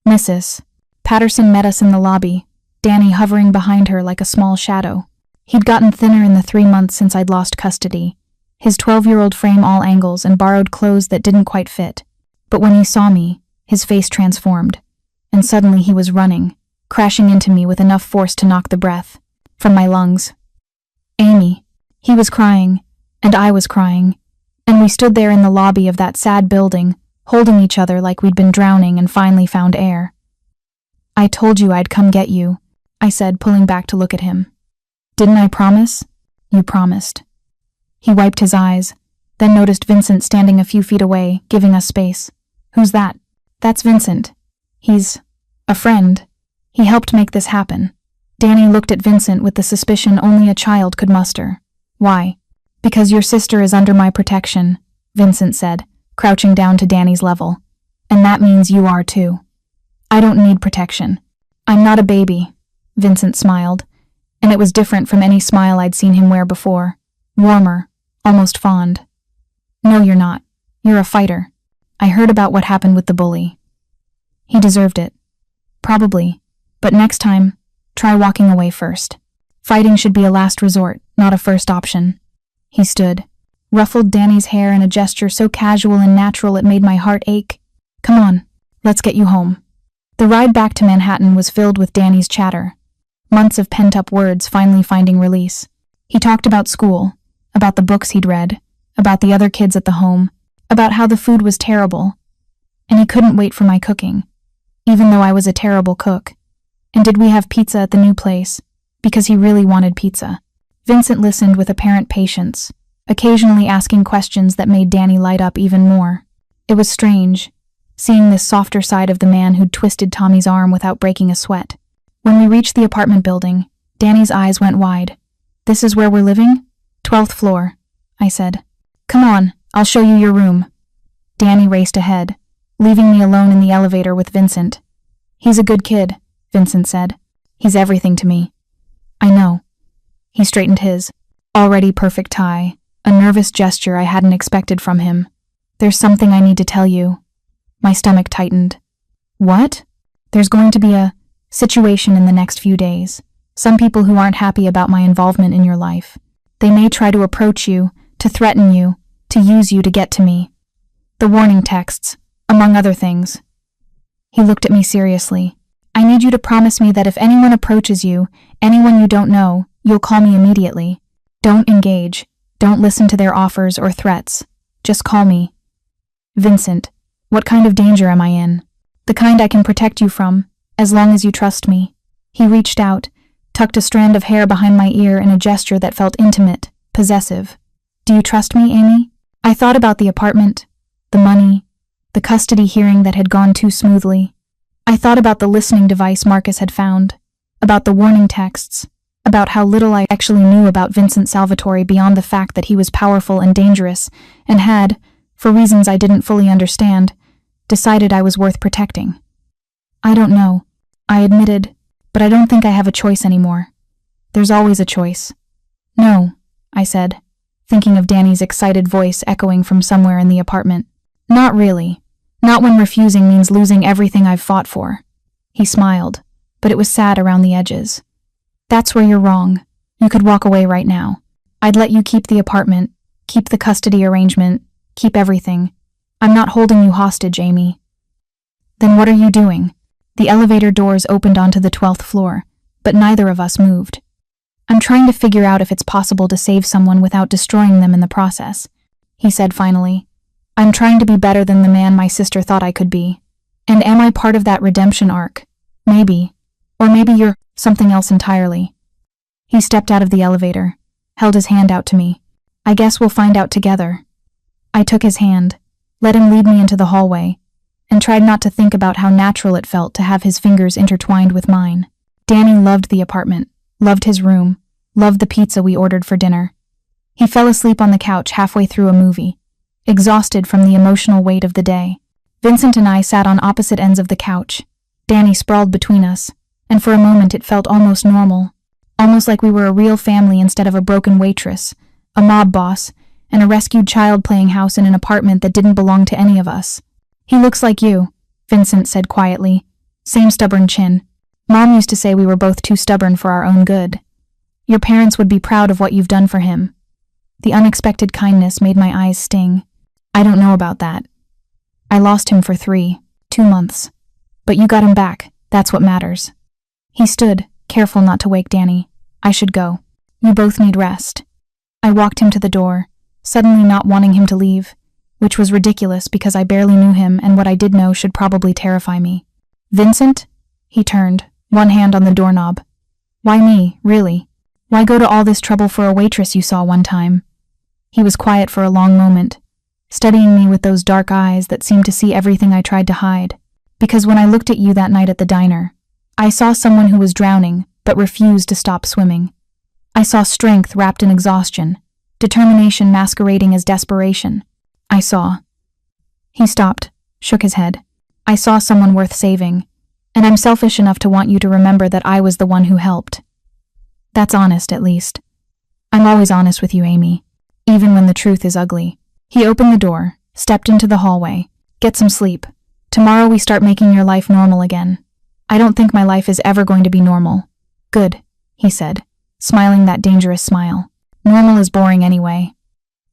Mrs. Patterson met us in the lobby, Danny hovering behind her like a small shadow. He'd gotten thinner in the 3 months since I'd lost custody, his 12-year-old frame all angles and borrowed clothes that didn't quite fit. But when he saw me, his face transformed, and suddenly he was running, crashing into me with enough force to knock the breath from my lungs. Amy. He was crying, and I was crying, and we stood there in the lobby of that sad building, holding each other like we'd been drowning and finally found air. I told you I'd come get you, I said, pulling back to look at him. Didn't I promise? You promised. He wiped his eyes, then noticed Vincent standing a few feet away, giving us space. Who's that? That's Vincent. He's a friend. He helped make this happen. Danny looked at Vincent with the suspicion only a child could muster. Why? Because your sister is under my protection, Vincent said, crouching down to Danny's level. And that means you are too. I don't need protection. I'm not a baby, Vincent smiled, and it was different from any smile I'd seen him wear before. Warmer, almost fond. No, you're not. You're a fighter. I heard about what happened with the bully. He deserved it. Probably. But next time, try walking away first. Fighting should be a last resort, not a first option. He stood, ruffled Danny's hair in a gesture so casual and natural it made my heart ache. Come on, let's get you home. The ride back to Manhattan was filled with Danny's chatter. Months of pent-up words finally finding release. He talked about school, about the books he'd read, about the other kids at the home, about how the food was terrible. And he couldn't wait for my cooking, even though I was a terrible cook. And did we have pizza at the new place? Because he really wanted pizza. Vincent listened with apparent patience, occasionally asking questions that made Danny light up even more. It was strange, seeing this softer side of the man who'd twisted Tommy's arm without breaking a sweat. When we reached the apartment building, Danny's eyes went wide. This is where we're living? 12th floor, I said. Come on, I'll show you your room. Danny raced ahead, leaving me alone in the elevator with Vincent. He's a good kid, Vincent said. He's everything to me. I know. He straightened his already perfect tie, a nervous gesture I hadn't expected from him. There's something I need to tell you. My stomach tightened. What? There's going to be a situation in the next few days. Some people who aren't happy about my involvement in your life. They may try to approach you, to threaten you, to use you to get to me. The warning texts, among other things. He looked at me seriously. I need you to promise me that if anyone approaches you, anyone you don't know, you'll call me immediately. Don't engage. Don't listen to their offers or threats. Just call me. Vincent, what kind of danger am I in? The kind I can protect you from, as long as you trust me. He reached out, tucked a strand of hair behind my ear in a gesture that felt intimate, possessive. Do you trust me, Amy? I thought about the apartment, the money, the custody hearing that had gone too smoothly. I thought about the listening device Marcus had found, about the warning texts, about how little I actually knew about Vincent Salvatore beyond the fact that he was powerful and dangerous and had, for reasons I didn't fully understand, decided I was worth protecting. I don't know, I admitted, but I don't think I have a choice anymore. There's always a choice. No, I said, thinking of Danny's excited voice echoing from somewhere in the apartment. Not really. Not when refusing means losing everything I've fought for. He smiled, but it was sad around the edges. That's where you're wrong. You could walk away right now. I'd let you keep the apartment, keep the custody arrangement, keep everything. I'm not holding you hostage, Amy. Then what are you doing? The elevator doors opened onto the 12th floor, but neither of us moved. I'm trying to figure out if it's possible to save someone without destroying them in the process, he said finally. I'm trying to be better than the man my sister thought I could be. And am I part of that redemption arc? Maybe. Or maybe you're something else entirely. He stepped out of the elevator, held his hand out to me. I guess we'll find out together. I took his hand, let him lead me into the hallway, and tried not to think about how natural it felt to have his fingers intertwined with mine. Danny loved the apartment, loved his room, loved the pizza we ordered for dinner. He fell asleep on the couch halfway through a movie, exhausted from the emotional weight of the day. Vincent and I sat on opposite ends of the couch. Danny sprawled between us, and for a moment it felt almost normal, almost like we were a real family instead of a broken waitress, a mob boss, and a rescued child playing house in an apartment that didn't belong to any of us. He looks like you, Vincent said quietly. Same stubborn chin. Mom used to say we were both too stubborn for our own good. Your parents would be proud of what you've done for him. The unexpected kindness made my eyes sting. I don't know about that. I lost him for 2 months. But you got him back, that's what matters. He stood, careful not to wake Danny. I should go. You both need rest. I walked him to the door, suddenly not wanting him to leave, which was ridiculous because I barely knew him and what I did know should probably terrify me. Vincent? He turned, one hand on the doorknob. Why me, really? Why go to all this trouble for a waitress you saw one time? He was quiet for a long moment, studying me with those dark eyes that seemed to see everything I tried to hide. Because when I looked at you that night at the diner, I saw someone who was drowning but refused to stop swimming. I saw strength wrapped in exhaustion, determination masquerading as desperation. I saw. He stopped, shook his head. I saw someone worth saving, and I'm selfish enough to want you to remember that I was the one who helped. That's honest, at least. I'm always honest with you, Amy, even when the truth is ugly. He opened the door, stepped into the hallway. Get some sleep. Tomorrow we start making your life normal again. I don't think my life is ever going to be normal. Good, he said, smiling that dangerous smile. Normal is boring anyway.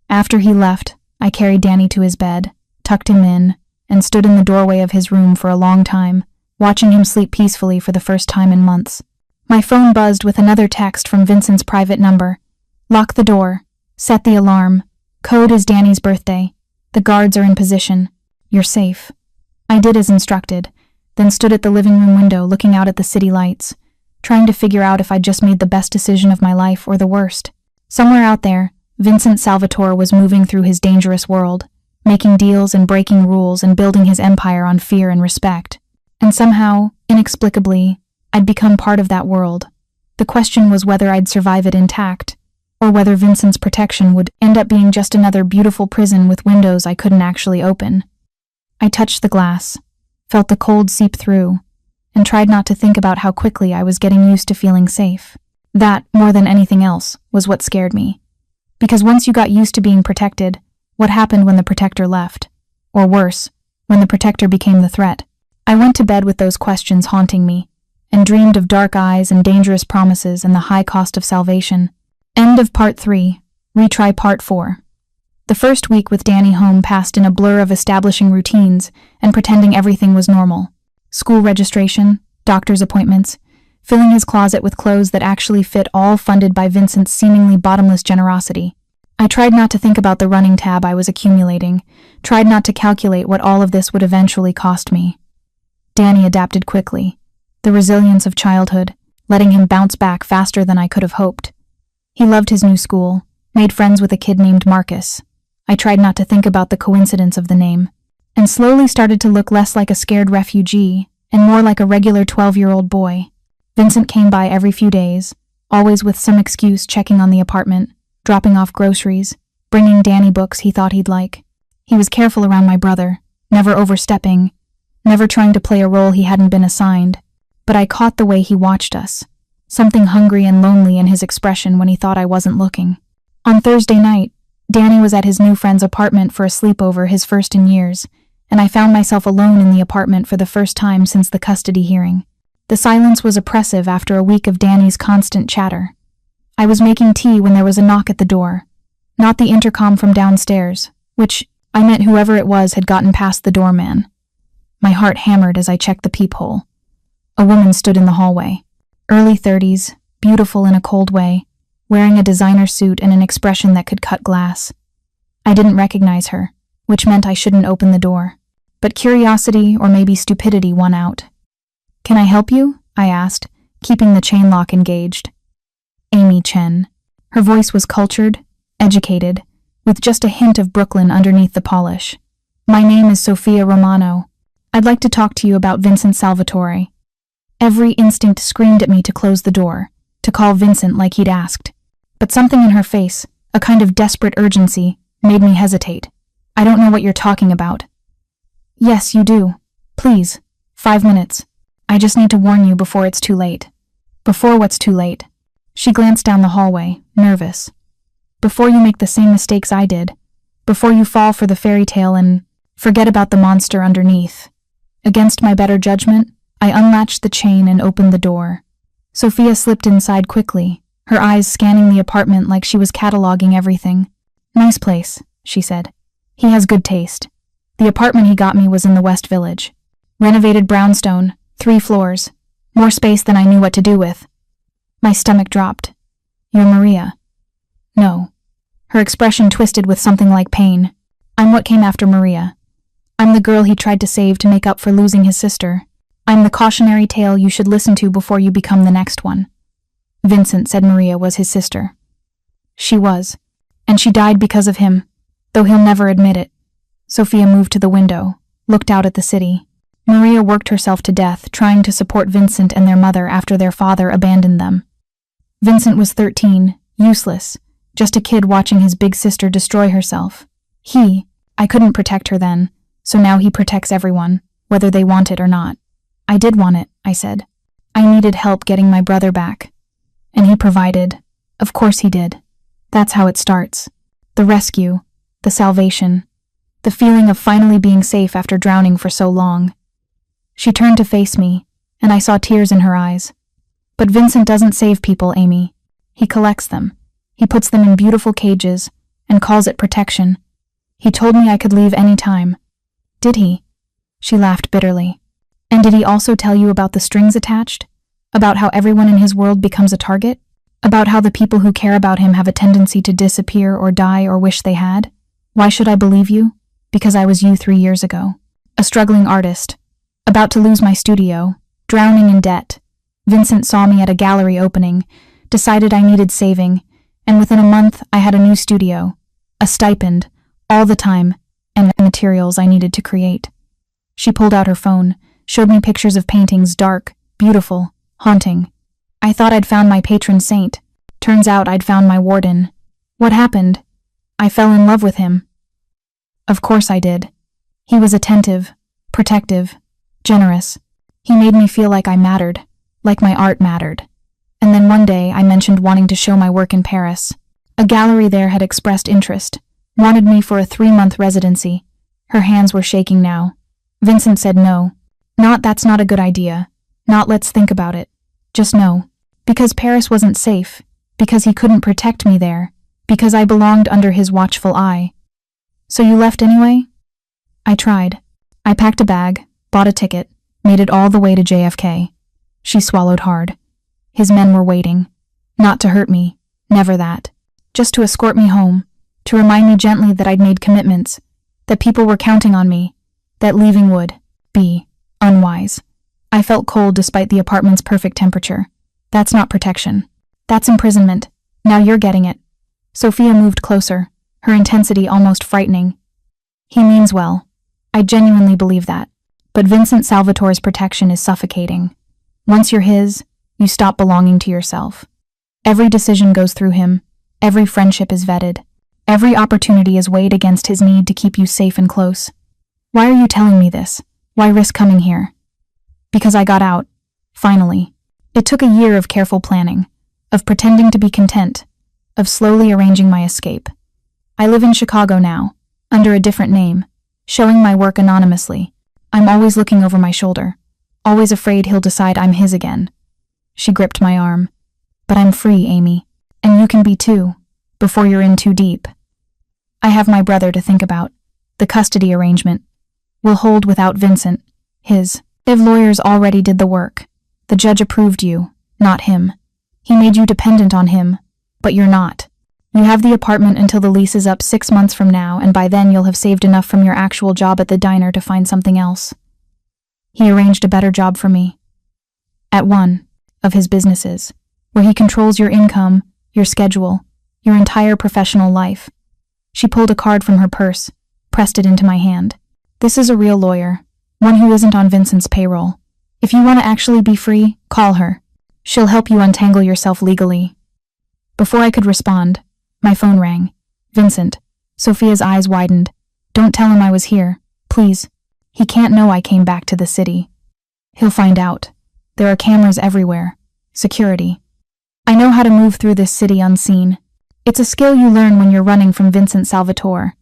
After he left, I carried Danny to his bed, tucked him in, and stood in the doorway of his room for a long time, watching him sleep peacefully for the first time in months. My phone buzzed with another text from Vincent's private number. Lock the door. Set the alarm. Code is Danny's birthday. The guards are in position. You're safe. I did as instructed, then stood at the living room window looking out at the city lights, trying to figure out if I'd just made the best decision of my life or the worst. Somewhere out there, Vincent Salvatore was moving through his dangerous world, making deals and breaking rules and building his empire on fear and respect. And somehow, inexplicably, I'd become part of that world. The question was whether I'd survive it intact, or whether Vincent's protection would end up being just another beautiful prison with windows I couldn't actually open. I touched the glass, felt the cold seep through, and tried not to think about how quickly I was getting used to feeling safe. That, more than anything else, was what scared me. Because once you got used to being protected, what happened when the protector left? Or worse, when the protector became the threat? I went to bed with those questions haunting me, and dreamed of dark eyes and dangerous promises and the high cost of salvation. End of Part 3. Retry Part 4. The first week with Danny home passed in a blur of establishing routines and pretending everything was normal. School registration, doctor's appointments, filling his closet with clothes that actually fit, all funded by Vincent's seemingly bottomless generosity. I tried not to think about the running tab I was accumulating, tried not to calculate what all of this would eventually cost me. Danny adapted quickly. The resilience of childhood, letting him bounce back faster than I could have hoped. He loved his new school, made friends with a kid named Marcus. I tried not to think about the coincidence of the name, and slowly started to look less like a scared refugee and more like a regular 12-year-old boy. Vincent came by every few days, always with some excuse, checking on the apartment, dropping off groceries, bringing Danny books he thought he'd like. He was careful around my brother, never overstepping, never trying to play a role he hadn't been assigned, but I caught the way he watched us, something hungry and lonely in his expression when he thought I wasn't looking. On Thursday night, Danny was at his new friend's apartment for a sleepover, his first in years, and I found myself alone in the apartment for the first time since the custody hearing. The silence was oppressive after a week of Danny's constant chatter. I was making tea when there was a knock at the door. Not the intercom from downstairs, which I meant whoever it was had gotten past the doorman. My heart hammered as I checked the peephole. A woman stood in the hallway, early 30s, beautiful in a cold way, wearing a designer suit and an expression that could cut glass. I didn't recognize her, which meant I shouldn't open the door. But curiosity, or maybe stupidity, won out. "Can I help you?" I asked, keeping the chain lock engaged. Amy Chen. Her voice was cultured, educated, with just a hint of Brooklyn underneath the polish. "My name is Sophia Romano. I'd like to talk to you about Vincent Salvatore." Every instinct screamed at me to close the door, to call Vincent like he'd asked. But something in her face, a kind of desperate urgency, made me hesitate. "I don't know what you're talking about." "Yes, you do. Please, 5 minutes. I just need to warn you before it's too late." "Before what's too late?" She glanced down the hallway, nervous. "Before you make the same mistakes I did. Before you fall for the fairy tale and forget about the monster underneath." Against my better judgment, I unlatched the chain and opened the door. Sophia slipped inside quickly, her eyes scanning the apartment like she was cataloging everything. "Nice place," she said. "He has good taste. The apartment he got me was in the West Village. Renovated brownstone, 3 floors. More space than I knew what to do with." My stomach dropped. "You're Maria?" "No." Her expression twisted with something like pain. "I'm what came after Maria. I'm the girl he tried to save to make up for losing his sister. I'm the cautionary tale you should listen to before you become the next one." Vincent said Maria was his sister. She was, and she died because of him, though he'll never admit it. Sophia moved to the window, looked out at the city. Maria worked herself to death, trying to support Vincent and their mother after their father abandoned them. Vincent was 13, useless, just a kid watching his big sister destroy herself. I couldn't protect her then, so now he protects everyone, whether they want it or not. "I did want it," I said. "I needed help getting my brother back. And he provided. Of course he did. That's how it starts. The rescue, the salvation, the feeling of finally being safe after drowning for so long." She turned to face me, and I saw tears in her eyes. "But Vincent doesn't save people, Amy. He collects them. He puts them in beautiful cages and calls it protection. He told me I could leave any time." "Did he?" She laughed bitterly. "And did he also tell you about the strings attached? About how everyone in his world becomes a target? About how the people who care about him have a tendency to disappear or die or wish they had? Why should I believe you? Because I was you 3 years ago. A struggling artist. About to lose my studio. Drowning in debt. Vincent saw me at a gallery opening, decided I needed saving, and within a month I had a new studio, a stipend, all the time, and the materials I needed to create." She pulled out her phone, showed me pictures of paintings, dark, beautiful, haunting. "I thought I'd found my patron saint. Turns out I'd found my warden. What happened? I fell in love with him." "Of course I did. He was attentive, protective, generous. He made me feel like I mattered, like my art mattered. And then one day I mentioned wanting to show my work in Paris. A gallery there had expressed interest, wanted me for a 3-month residency. Her hands were shaking now. Vincent said no. Not that's not a good idea. Not let's think about it. Just no. Because Paris wasn't safe. Because he couldn't protect me there. Because I belonged under his watchful eye. "So you left anyway?" "I tried. I packed a bag, bought a ticket, made it all the way to JFK. She swallowed hard. His men were waiting. Not to hurt me. Never that. Just to escort me home. To remind me gently that I'd made commitments. That people were counting on me. That leaving would be unwise. I felt cold despite the apartment's perfect temperature. That's not protection. That's imprisonment. Now you're getting it. Sophia moved closer, her intensity almost frightening. He means well. I genuinely believe that. But Vincent Salvatore's protection is suffocating. Once you're his, you stop belonging to yourself. Every decision goes through him. Every friendship is vetted. Every opportunity is weighed against his need to keep you safe and close. Why are you telling me this? Why risk coming here? Because I got out. Finally. It took a year of careful planning, of pretending to be content, of slowly arranging my escape. I live in Chicago now, under a different name, showing my work anonymously. I'm always looking over my shoulder, always afraid he'll decide I'm his again. She gripped my arm. But I'm free, Amy. And you can be too, before you're in too deep. I have my brother to think about. The custody arrangement. We'll hold without Vincent. His lawyers already did the work. The judge approved you, not him. He made you dependent on him, but you're not. You have the apartment until the lease is up 6 months from now, and by then you'll have saved enough from your actual job at the diner to find something else. He arranged a better job for me. At one of his businesses, where he controls your income, your schedule, your entire professional life. She pulled a card from her purse, pressed it into my hand. This is a real lawyer, one who isn't on Vincent's payroll. If you want to actually be free, call her. She'll help you untangle yourself legally. Before I could respond, my phone rang. Vincent. Sophia's eyes widened. Don't tell him I was here, please. He can't know I came back to the city. He'll find out. There are cameras everywhere. Security. I know how to move through this city unseen. It's a skill you learn when you're running from Vincent Salvatore.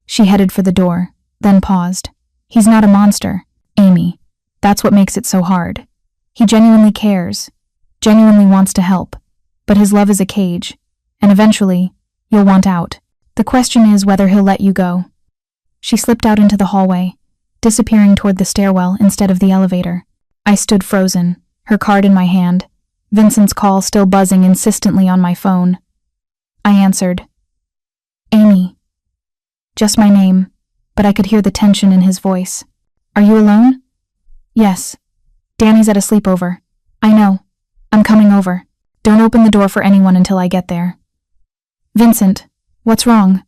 She headed for the door, then paused. He's not a monster, Amy. That's what makes it so hard. He genuinely cares, genuinely wants to help, but his love is a cage, and eventually, you'll want out. The question is whether he'll let you go. She slipped out into the hallway, disappearing toward the stairwell instead of the elevator. I stood frozen, her card in my hand, Vincent's call still buzzing insistently on my phone. I answered. Amy. Just my name, but I could hear the tension in his voice. Are you alone? Yes. Danny's at a sleepover. I know. I'm coming over. Don't open the door for anyone until I get there. Vincent, what's wrong?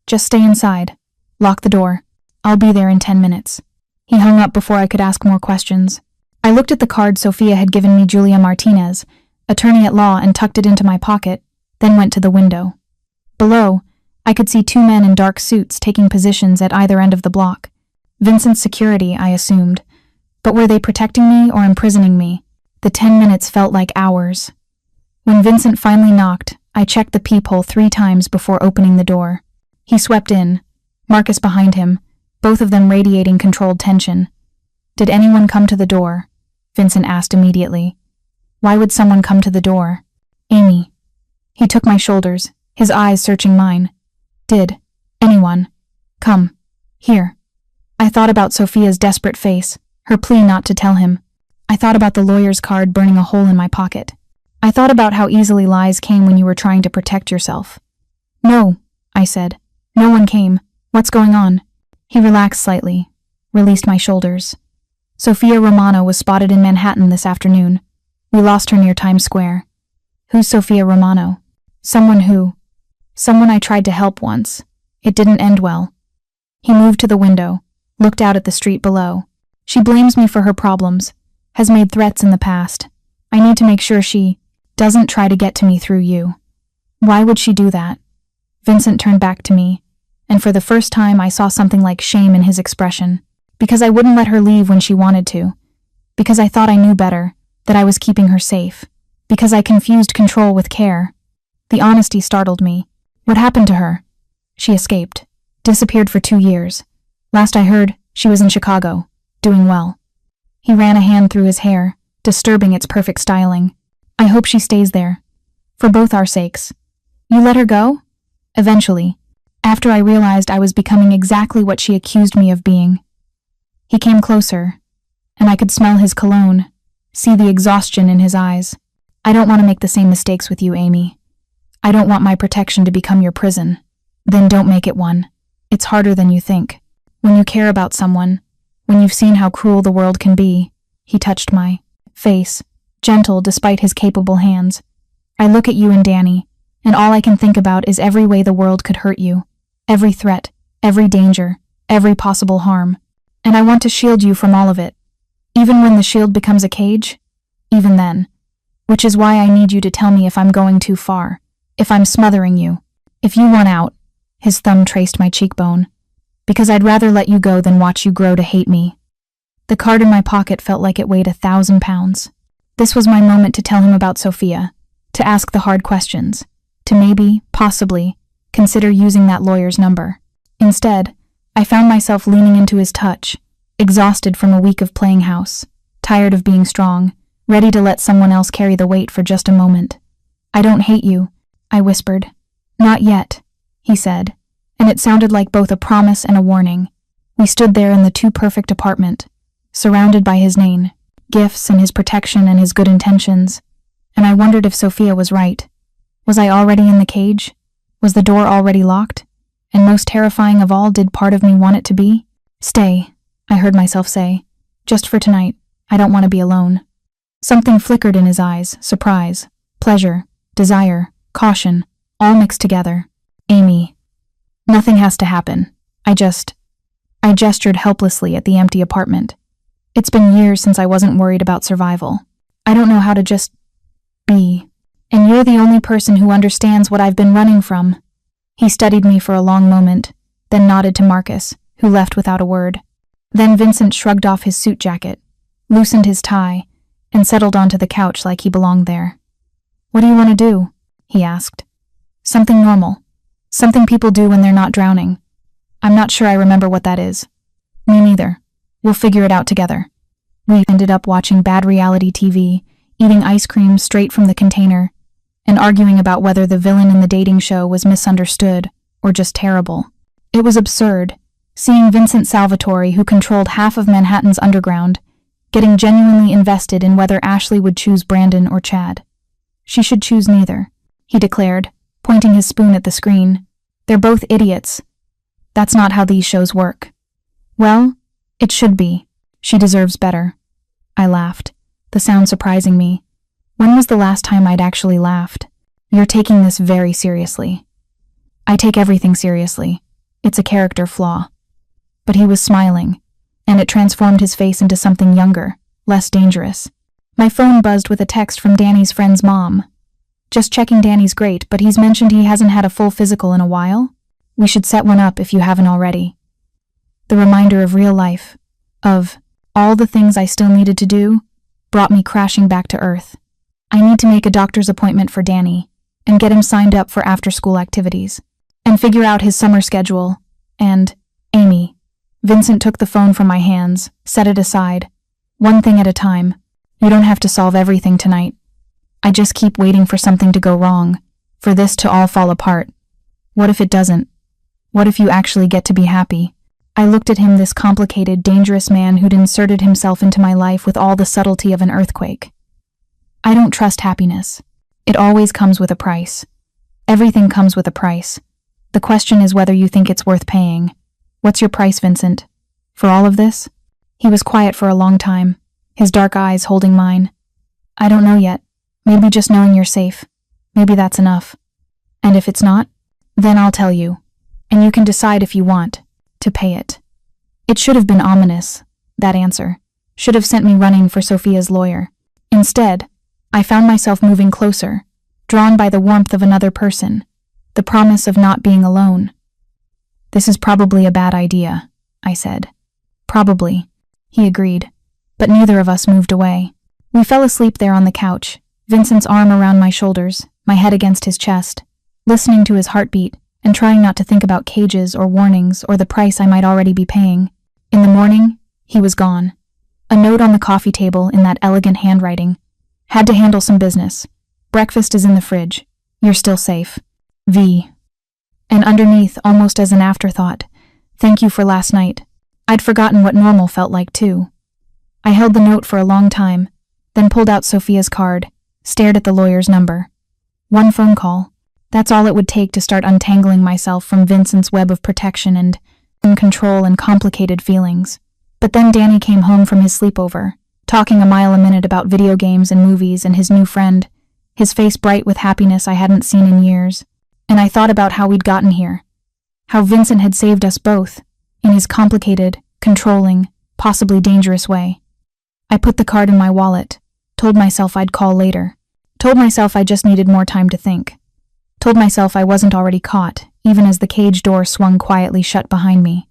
Just stay inside. Lock the door. I'll be there in 10 minutes. He hung up before I could ask more questions. I looked at the card Sophia had given me, Julia Martinez, attorney at law, and tucked it into my pocket, then went to the window. Below, I could see 2 men in dark suits taking positions at either end of the block. Vincent's security, I assumed. But were they protecting me or imprisoning me? The 10 minutes felt like hours. When Vincent finally knocked, I checked the peephole 3 times before opening the door. He swept in, Marcus behind him, both of them radiating controlled tension. Did anyone come to the door? Vincent asked immediately. Why would someone come to the door? Amy. He took my shoulders, his eyes searching mine. Did anyone come here? I thought about Sophia's desperate face, her plea not to tell him. I thought about the lawyer's card burning a hole in my pocket. I thought about how easily lies came when you were trying to protect yourself. No, I said. No one came. What's going on? He relaxed slightly, released my shoulders. Sophia Romano was spotted in Manhattan this afternoon. We lost her near Times Square. Who's Sophia Romano? Someone I tried to help once. It didn't end well. He moved to the window, looked out at the street below. She blames me for her problems, has made threats in the past. I need to make sure she doesn't try to get to me through you. Why would she do that? Vincent turned back to me, and for the first time I saw something like shame in his expression. Because I wouldn't let her leave when she wanted to. Because I thought I knew better, that I was keeping her safe. Because I confused control with care. The honesty startled me. What happened to her? She escaped. Disappeared for 2 years. Last I heard, she was in Chicago, doing well. He ran a hand through his hair, disturbing its perfect styling. I hope she stays there. For both our sakes. You let her go? Eventually. After I realized I was becoming exactly what she accused me of being. He came closer, and I could smell his cologne, see the exhaustion in his eyes. I don't want to make the same mistakes with you, Amy. I don't want my protection to become your prison. Then don't make it one. It's harder than you think. When you care about someone, when you've seen how cruel the world can be. He touched my face, gentle despite his capable hands. I look at you and Danny, and all I can think about is every way the world could hurt you. Every threat, every danger, every possible harm. And I want to shield you from all of it. Even when the shield becomes a cage? Even then. Which is why I need you to tell me if I'm going too far. If I'm smothering you. If you want out. His thumb traced my cheekbone. Because I'd rather let you go than watch you grow to hate me. The card in my pocket felt like it weighed 1,000 pounds. This was my moment to tell him about Sophia. To ask the hard questions. To maybe, possibly, consider using that lawyer's number. Instead, I found myself leaning into his touch, exhausted from a week of playing house, tired of being strong, ready to let someone else carry the weight for just a moment. I don't hate you, I whispered. Not yet, he said, and it sounded like both a promise and a warning. We stood there in the too-perfect apartment, surrounded by his name, gifts and his protection and his good intentions, and I wondered if Sophia was right. Was I already in the cage? Was the door already locked? And most terrifying of all, did part of me want it to be? Stay, I heard myself say. Just for tonight. I don't want to be alone. Something flickered in his eyes, surprise, pleasure, desire, caution, all mixed together. Amy. Nothing has to happen. I gestured helplessly at the empty apartment. It's been years since I wasn't worried about survival. I don't know how to just be. And you're the only person who understands what I've been running from. He studied me for a long moment, then nodded to Marcus, who left without a word. Then Vincent shrugged off his suit jacket, loosened his tie, and settled onto the couch like he belonged there. What do you want to do? He asked. Something normal. Something people do when they're not drowning. I'm not sure I remember what that is. Me neither. We'll figure it out together. We ended up watching bad reality TV, eating ice cream straight from the container, and arguing about whether the villain in the dating show was misunderstood or just terrible. It was absurd, seeing Vincent Salvatore, who controlled half of Manhattan's underground, getting genuinely invested in whether Ashley would choose Brandon or Chad. She should choose neither, he declared, pointing his spoon at the screen. They're both idiots. That's not how these shows work. Well, it should be. She deserves better. I laughed, the sound surprising me. When was the last time I'd actually laughed? You're taking this very seriously. I take everything seriously. It's a character flaw. But he was smiling, and it transformed his face into something younger, less dangerous. My phone buzzed with a text from Danny's friend's mom. Just checking, Danny's great, but he's mentioned he hasn't had a full physical in a while. We should set one up if you haven't already. The reminder of real life, of all the things I still needed to do, brought me crashing back to earth. I need to make a doctor's appointment for Danny and get him signed up for after-school activities and figure out his summer schedule. And, Amy. Vincent took the phone from my hands, set it aside. One thing at a time. You don't have to solve everything tonight. I just keep waiting for something to go wrong, for this to all fall apart. What if it doesn't? What if you actually get to be happy? I looked at him, this complicated, dangerous man who'd inserted himself into my life with all the subtlety of an earthquake. I don't trust happiness. It always comes with a price. Everything comes with a price. The question is whether you think it's worth paying. What's your price, Vincent? For all of this? He was quiet for a long time, his dark eyes holding mine. I don't know yet. Maybe just knowing you're safe. Maybe that's enough. And if it's not, then I'll tell you. And you can decide if you want to pay it. It should have been ominous, that answer. Should have sent me running for Sophia's lawyer. Instead, I found myself moving closer, drawn by the warmth of another person, the promise of not being alone. This is probably a bad idea, I said. Probably, he agreed, but neither of us moved away. We fell asleep there on the couch, Vincent's arm around my shoulders, my head against his chest, listening to his heartbeat and trying not to think about cages or warnings or the price I might already be paying. In the morning, he was gone. A note on the coffee table in that elegant handwriting. Had to handle some business. Breakfast is in the fridge. You're still safe. V. And underneath, almost as an afterthought, thank you for last night. I'd forgotten what normal felt like, too. I held the note for a long time, then pulled out Sophia's card, stared at the lawyer's number. One phone call. That's all it would take to start untangling myself from Vincent's web of protection and control and complicated feelings. But then Danny came home from his sleepover, talking a mile a minute about video games and movies and his new friend, his face bright with happiness I hadn't seen in years. And I thought about how we'd gotten here, how Vincent had saved us both, in his complicated, controlling, possibly dangerous way. I put the card in my wallet, told myself I'd call later, told myself I just needed more time to think, told myself I wasn't already caught, even as the cage door swung quietly shut behind me.